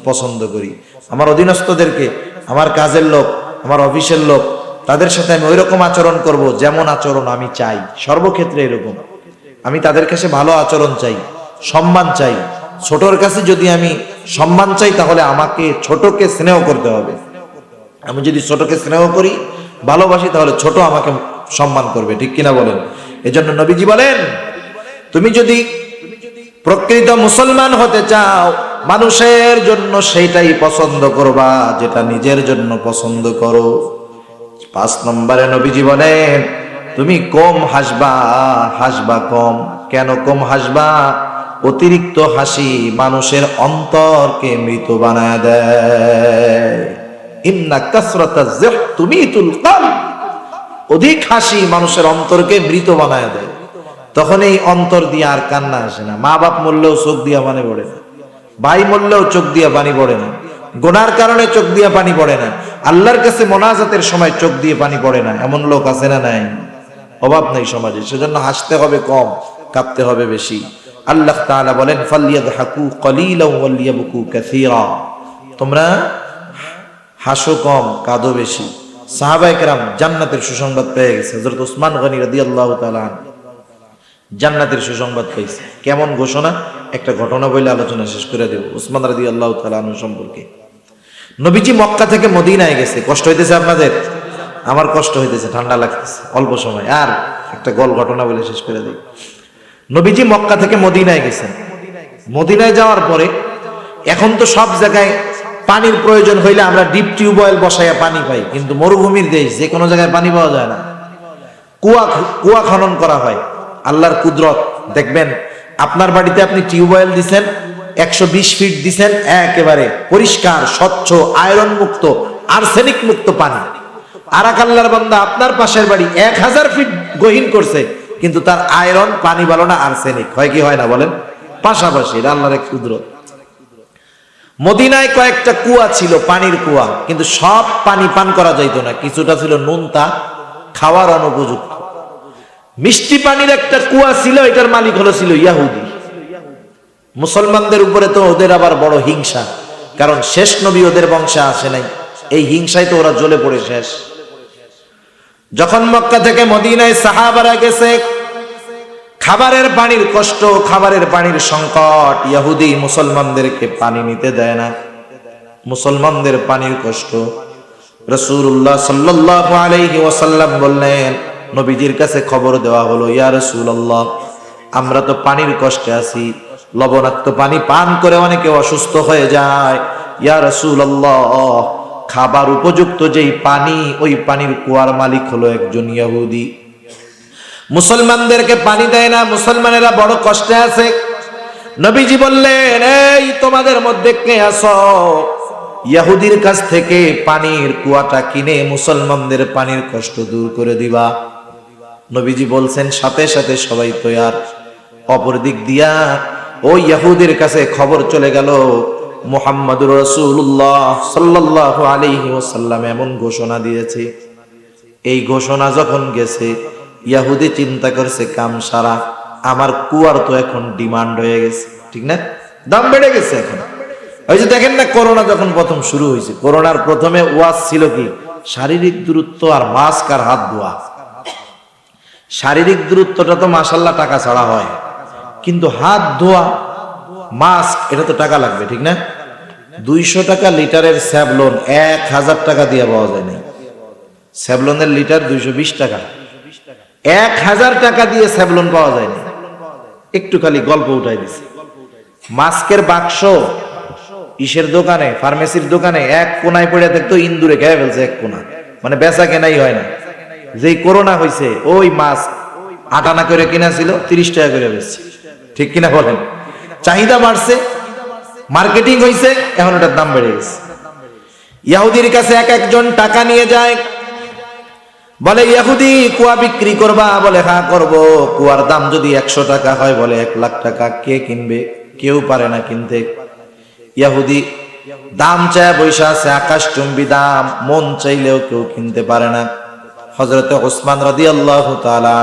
পছন্দ করি। আমার অধীনস্থদেরকে, আমার কাজের লোক, আমার অফিসের লোক, তাদের সাথে আমি ওই রকম আচরণ করব যেমন আচরণ আমি চাই। সর্বক্ষেত্রে এরকম আমি তাদের কাছে ভালো আচরণ চাই, সম্মান চাই। ছোটর কাছে যদি আমি সম্মান চাই, তাহলে আমাকে ছোটকে স্নেহ করতে হবে। আমি যদি ছোটকে স্নেহ করি, ভালোবাসি, তাহলে ছোট আমাকে সম্মান করবে, ঠিক কিনা বলেন? এজন্য নবীজি বলেন তুমি যদি প্রকৃত মুসলমান হতে চাও, মানুষের জন্য সেইটাই পছন্দ করবা যেটা নিজের জন্য পছন্দ করো। 5 নম্বরে নবীজি বলেন তুমি কম হাসবা, হাসবা কম। কেন কম হাসবা? অতিরিক্ত হাসি মানুষের অন্তরকে মৃত বানায় দেয়। ইন্না কাসরাতাজ যিহ তুমিতুল কলব। অধিক হাসি মানুষের অন্তরকে মৃত বানায় দেয়। তখন এই অন্তর দিয়ে আর কান্না আসে না। মা বাপ মরলেও চোখ দিয়া পানি পড়ে না, ভাই মরলেও চোখ দিয়া পানি পড়ে না, গুনার কারণে চোখ দিয়া পানি পড়ে না, আল্লাহর কাছে মোনাজাতের সময় চোখ দিয়ে পানি পড়ে না। এমন লোক আছে না নাই? অভাব নেই সমাজে। সেজন্য হাসতে হবে কম, কাঁদতে হবে বেশি। আল্লাহ তাআলা বলেন ফালইয়াদহাকু কলিলাও ওয়ালিয়াবকু কাসীরা। তোমরা হাসো কম, কাঁদো বেশি। সাহাবায়ে কেরাম জান্নাতের সুসংবাদ পেয়ে গেছে। হযরত ওসমান গনি রাদিয়াল্লাহু তাআলা জান্নাতের সুসংবাদ পেয়েছে। কেমন ঘোষণা? একটা ঘটনা বলে আলোচনা শেষ করে দেব ওসমান রাদিয়াল্লাহু তাআলা আনহু সম্পর্কে। নবীজি মক্কা থেকে মদিনায় গেছে। কষ্ট হইতেছে আপনাদের? আমার কষ্ট হইতেছে, ঠান্ডা লাগতেছে অল্প সময়। আর একটা গল্প ঘটনা বলে শেষ করে দেই। নবীজি মক্কা থেকে মদিনায় গেছেন। মদিনায় যাওয়ার পরে এখন তো সব জায়গায় পানির প্রয়োজন হইলে আমরা ডিপ টিউবওয়েল বসাইয়া পানি পাই, কিন্তু মরুভূমির দেশ, যে কোনো জায়গায় পানি পাওয়া যায় না। কুয়া খনন করা হয়। আল্লাহর কুদরত দেখবেন, আপনার বাড়িতে আপনি টিউবওয়েল দিছেন, 120 ফিট দিছেন, একেবারে পরিষ্কার স্বচ্ছ আয়রন মুক্ত আর্সেনিক মুক্ত পানি। আর এক আল্লাহর বান্দা আপনার পাশের বাড়ি 1000 ফিট গহীন করছে, কিন্তু তার আয়রন পানি ভালো না, আর্সেনিক। হয় কি হয় না বলেন? পাশাপাশি। এটা আল্লাহর এক কুদরত। মদিনায় কয়েকটা কুয়া ছিল, পানির কুয়া, কিন্তু সব পানি পান করা যাইতো না, কিছুটা ছিল নুনতা, খাওয়ার অনুপযুক্ত। মিষ্টি পানির একটা কুয়া ছিল, এটার মালিক ছিল ইয়াহুদি। মুসলমানদের উপরে তো ওদের আবার বড় হিংসা, কারণ শেষ নবী ওদের বংশে আসে নাই, এই হিংসায় তো ওরা জ্বলে পড়ে শেষ। যখন মক্কা থেকে মদিনায় সাহাবারা গেছে, খাবারের পানির কষ্ট, খাবারের পানির সংকট, ইহুদি মুসলমানদেরকে পানি নিতে দেয় না, মুসলমানদের পানির কষ্ট। রাসূলুল্লাহ সাল্লাল্লাহু আলাইহি ওয়াসাল্লাম বললেন, নবীজির কাছে খবর দেওয়া হলো, ইয়া রাসূলুল্লাহ, আমরা তো পানির কষ্টে আছি, লবণাক্ত পানি পান করে অনেকে অসুস্থ হয়ে যায়। ইয়া রাসূলুল্লাহ, খাবার উপযুক্ত যেই পানি, ওই পানির কুয়ার মালিক হলো একজন ইহুদি, মুসলমানদেরকে পানি দেয় না, মুসলমানেরা বড় কষ্টে আছে। নবীজি বললেন, এই তোমাদের মধ্যে কে আছো, ইহুদির কাছ থেকে পানির কুয়াটা কিনে মুসলমানদের পানির কষ্ট দূর করে দিবা? নবীজি বলছেন, সাথে সাথে সবাই তৈয়ার। অপর দিক দিয়া ওই ইহুদির কাছে খবর চলে গেল, মুহাম্মদুর রাসূলুল্লাহ সাল্লাল্লাহু আলাইহি ওয়াসাল্লাম এমন ঘোষণা দিয়েছে। এই ঘোষণা যখন গেছে, ইহুদি চিন্তা করছে, কাম সারা, আমার কুয়ার তো এখন ডিমান্ড হয়ে গেছে, ঠিক না? দাম বেড়ে গেছে এখন। ওই যে দেখেন না, করোনা যখন প্রথম শুরু হয়েছে, করোনার প্রথমে ওয়াজ ছিল কি? শারীরিক দূরত্ব আর মাস্ক আর হাত ধোয়া। শারীরিক দূরত্বটা তো মাশাআল্লাহ টাকা ছাড়া হয়, কিন্তু হাত ধোয়া, মাস্ক, এটা তো টাকা লাগবে, ঠিক না? 200 টাকা লিটারের স্যাভলন 1000 টাকা দিয়ে পাওয়া যায় না। স্যাভলনের লিটার 220 টাকা, 1000 টাকা দিয়ে স্যাভলন পাওয়া যায় না। একটু খালি গল্প উঠাই দিছে। মাস্কের বাক্স ইসের দোকানে, ফার্মেসির দোকানে এক কোনায় পড়ে থাকতো, ইন্দুরে খেয়ে ফেলছে এক কোনা, মানে বেচা কেনাই হয় না। যেই করোনা হয়েছে, ওই মাস্ক 8 আনা করে কিনা ছিল, 30 টাকা করে বেচছে, ঠিক কিনা বলেন? চাহিদা বাড়ছে, মার্কেটিং হয়েছে, এখন ওটার দাম বেড়ে গেছে। ইহুদির কাছে এক একজন টাকা নিয়ে যায়, বলে, ইহুদি কুয়া বিক্রি করবা? বলে, হ্যাঁ করব। কুয়ার দাম যদি 100 টাকা হয়, বলে 1 লাখ টাকা। কে কিনবে? কেউ পারে না কিনতে। ইহুদি দাম চায় বৈশা আছে, আকাশচুম্বী দাম, মন চাইলেও কেউ কিনতে পারে না। হযরতে ওসমান রাদিয়াল্লাহু তাআলা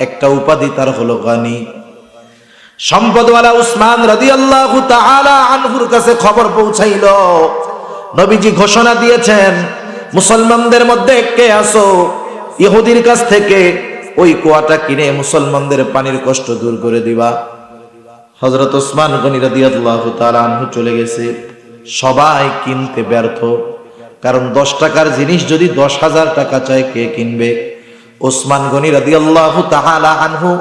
একটা উপাধি তার হলো গনি, সম্পদওয়ালা। উসমান রাদিয়াল্লাহু তাআলা আনহুর কাছে খবর পৌঁছাইল, নবীজি ঘোষণা দিয়েছেন, মুসলমানদের মধ্যে কে আছো, ইহুদির কাছ থেকে ওই কুয়াটা কিনে মুসলমানদের পানির কষ্ট দূর করে দিবা? হযরত ওসমান গনি রাদিয়াল্লাহু তাআলা আনহু চলে গেছে। সবাই কিনতে ব্যর্থ, কারণ 10 টাকার জিনিস যদি 10,000 টাকা চায়, কে কিনবে? ওসমান গনি রাদিয়াল্লাহু তাআলা আনহু,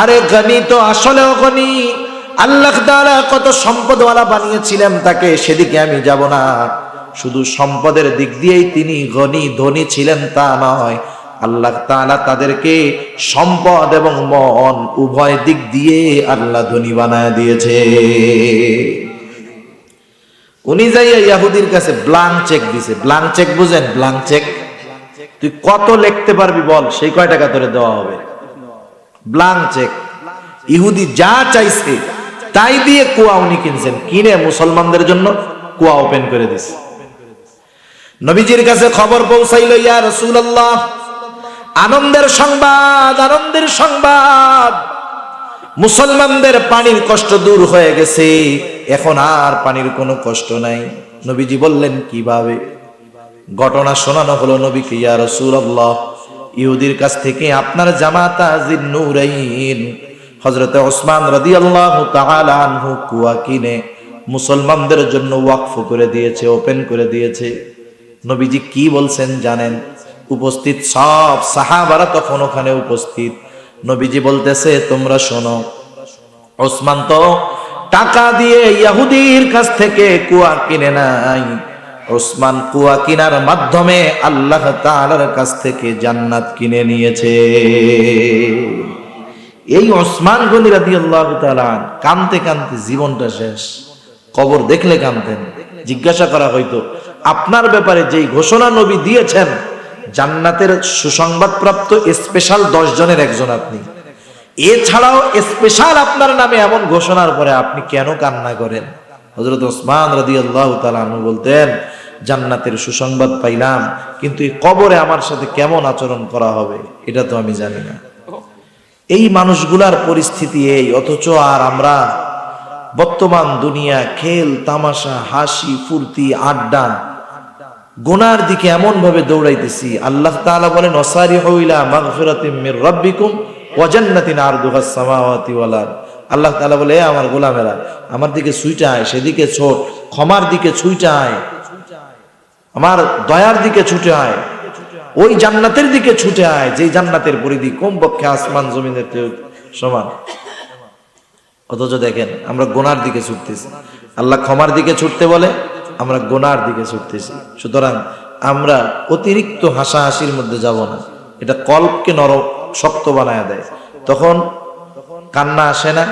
আরে গনি তো আসলেও গনি, আল্লাহ তাআলা কত সম্পদওয়ালা বানিয়েছিলেন তাকে, সেদিকে আমি যাব না। শুধু সম্পদের দিক দিয়েই তিনি গনি, ধনী ছিলেন তা নয়, আল্লাহ তাআলা তাদেরকে সম্পদ এবং মন উভয় দিক দিয়ে আল্লাহ ধনী বানায় দিয়েছে। উনি যাইয়া ইহুদির কাছে ব্ল্যাঙ্ক চেক দিছে। ব্ল্যাঙ্ক চেক বুঝেন? ব্ল্যাঙ্ক চেক, তুই কত লিখতে পারবি বল, সেই কয় টাকা তোরে দেওয়া হবে। Blank cheque. ইহুদি যা চাইছে তাই দিয়ে কুয়া উনি কিনছেন, কিনে মুসলমানদের জন্য কুয়া ওপেন করে দিছে। নবীজির কাছে খবর পৌঁছাইল, ইয়া রাসূলুল্লাহ, আনন্দের সংবাদ, আনন্দের সংবাদ, মুসলমানদের পানির কষ্ট দূর হয়ে গেছে, এখন আর পানির কোনো কষ্ট নাই। নবীজি বললেন, কিভাবে? ঘটনা শোনানো হলো নবীকে, ইয়া রাসূলুল্লাহ, ইহুদির কাছ থেকে আপনার জামাতা জিন্নুরাইন হযরতে ওসমান রাদিয়াল্লাহু তাআলা আনহু কুয়া কিনে মুসলমানদের জন্য ওয়াকফ করে দিয়েছে, ওপেন করে দিয়েছে। নবীজি কি বলছেন জানেন? উপস্থিত সব সাহাবারা তখন ওখানে উপস্থিত। নবীজি বলতেছে, তোমরা শোনো, ওসমান তো টাকা দিয়ে ইহুদির কাছ থেকে কুয়া কিনে নাই, ওসমান কুয়া কিনার মাধ্যমে আল্লাহ তাআলার কাছ থেকে জান্নাত কিনে নিয়েছে। এই ওসমান গনি রাদিয়াল্লাহু তাআলা কানতে কানতে জীবনটা শেষ। কবর দেখলে কানতেন। জিজ্ঞাসা করা হইতো, আপনার ব্যাপারে যেই ঘোষণা নবী দিয়েছেন, জান্নাতের সুসংবাদপ্রাপ্ত স্পেশাল 10 জনের একজন আপনি, এছাড়াও স্পেশাল আপনার নামে এমন ঘোষণার পরে আপনি কেন কান্না করেন? হযরত ওসমান রাদিয়াল্লাহু তাআলা আনহু বলতেন, জান্নাতের সুসংবাদ পাইলাম, কিন্তু এই কবরে আমার সাথে কেমন আচরণ করা হবে এটা তো আমি জানি না। এই মানুষগুলার পরিস্থিতি এই, অথচ আর আমরা বর্তমান দুনিয়া খেল তামাশা, হাসি ফুর্তি, আড্ডা, গুনার দিকে এমন ভাবে দৌড়াইতেছি। আল্লাহ তাআলা বলেন, ওয়াসারিহু ইলা মাগফিরাতিম মির রাব্বিকুম ওয়া জান্নাতিন আরদুহাস সামাওয়াতি ওয়াল আরদ। আল্লাহ তাআলা বলে, আমার গোলামেরা আমার দিকে ছুটে আয়, সেদিকে ছোট, ক্ষমার দিকে ছুটে আয়, আমার দয়ার দিকে ছুটে আয়, ওই জান্নাতের দিকে ছুটে আয় যে জান্নাতের পরিধি কমপক্ষে আসমান জমিনের সমান। অথচ দেখেন আমরা গুনার দিকে ছুটতেছি। আল্লাহ ক্ষমার দিকে ছুটতে বলে, আমরা গুনার দিকে ছুটতেছি। সুতরাং আমরা অতিরিক্ত হাসাহাসির মধ্যে যাব না, এটা কল্পকে নরম শক্ত বানায় দেয়। তখন কান্না আসে না,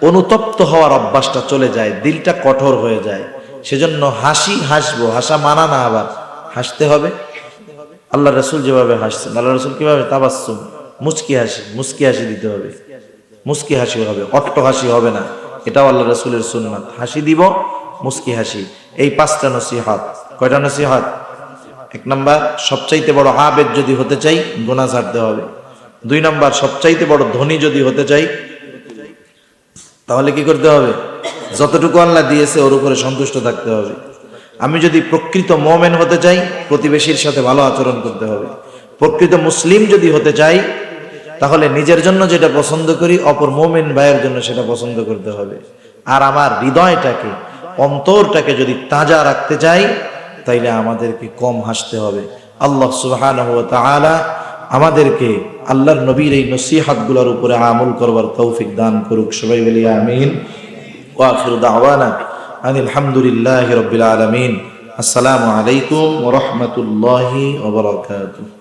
অনুতপ্ত হওয়ার অভ্যাসটা চলে যায়, দিলটা কঠোর হয়ে যায়। সেজন্য হাসবো, হাসা মানা না, আবার হাসতে হবে। আল্লাহ রাসূল যেভাবে হাসছেন, আল্লাহ রাসূল কিভাবে তাবাসসুম, মুস্কি হাসি দিতে হবে, মুস্কি হাসি হবে, অট্ট হাসি হবে না। এটাও আল্লাহ রাসূলের সুন্নাত। হাসি দিব, মুস্কি হাসি। এই 5টা নসিহত। কয়টা নসিহত? 1 নাম্বার, সবচাইতে বড় আবেদ যদি হতে চাই গুনাহ ছাড়তে হবে। 2 নাম্বার, সবচাইতে বড় ধনী যদি হতে চাই তাহলে কি করতে হবে? যতটুকু আল্লাহ দিয়েছে ওর উপরে সন্তুষ্ট থাকতে হবে। আমি যদি প্রকৃত মুমিন হতে চাই, প্রতিবেশীর সাথে ভালো আচরণ করতে হবে। প্রকৃত মুসলিম যদি হতে চাই, তাহলে নিজের জন্য যেটা পছন্দ করি অপর মুমিন ভাইয়ের জন্য সেটা পছন্দ করতে হবে। আর আমার হৃদয়টাকে, অন্তরটাকে যদি তাজা রাখতে চাই, তাইলে আমাদেরকে কম হাসতে হবে। আল্লাহ সুবহানাহু ওয়া তাআলা আমাদেরকে আল্লাহর নবীর এই নসিহতগুলোর উপরে আমল করবার তৌফিক দান করুক। সবাই বলি আমিন। ওয়া আখিরু দাওয়ানা আনিল হামদুলিল্লাহি রাব্বিল আলামিন। আসসালামু আলাইকুম ওয়া রাহমাতুল্লাহি ওয়া বারাকাতুহু।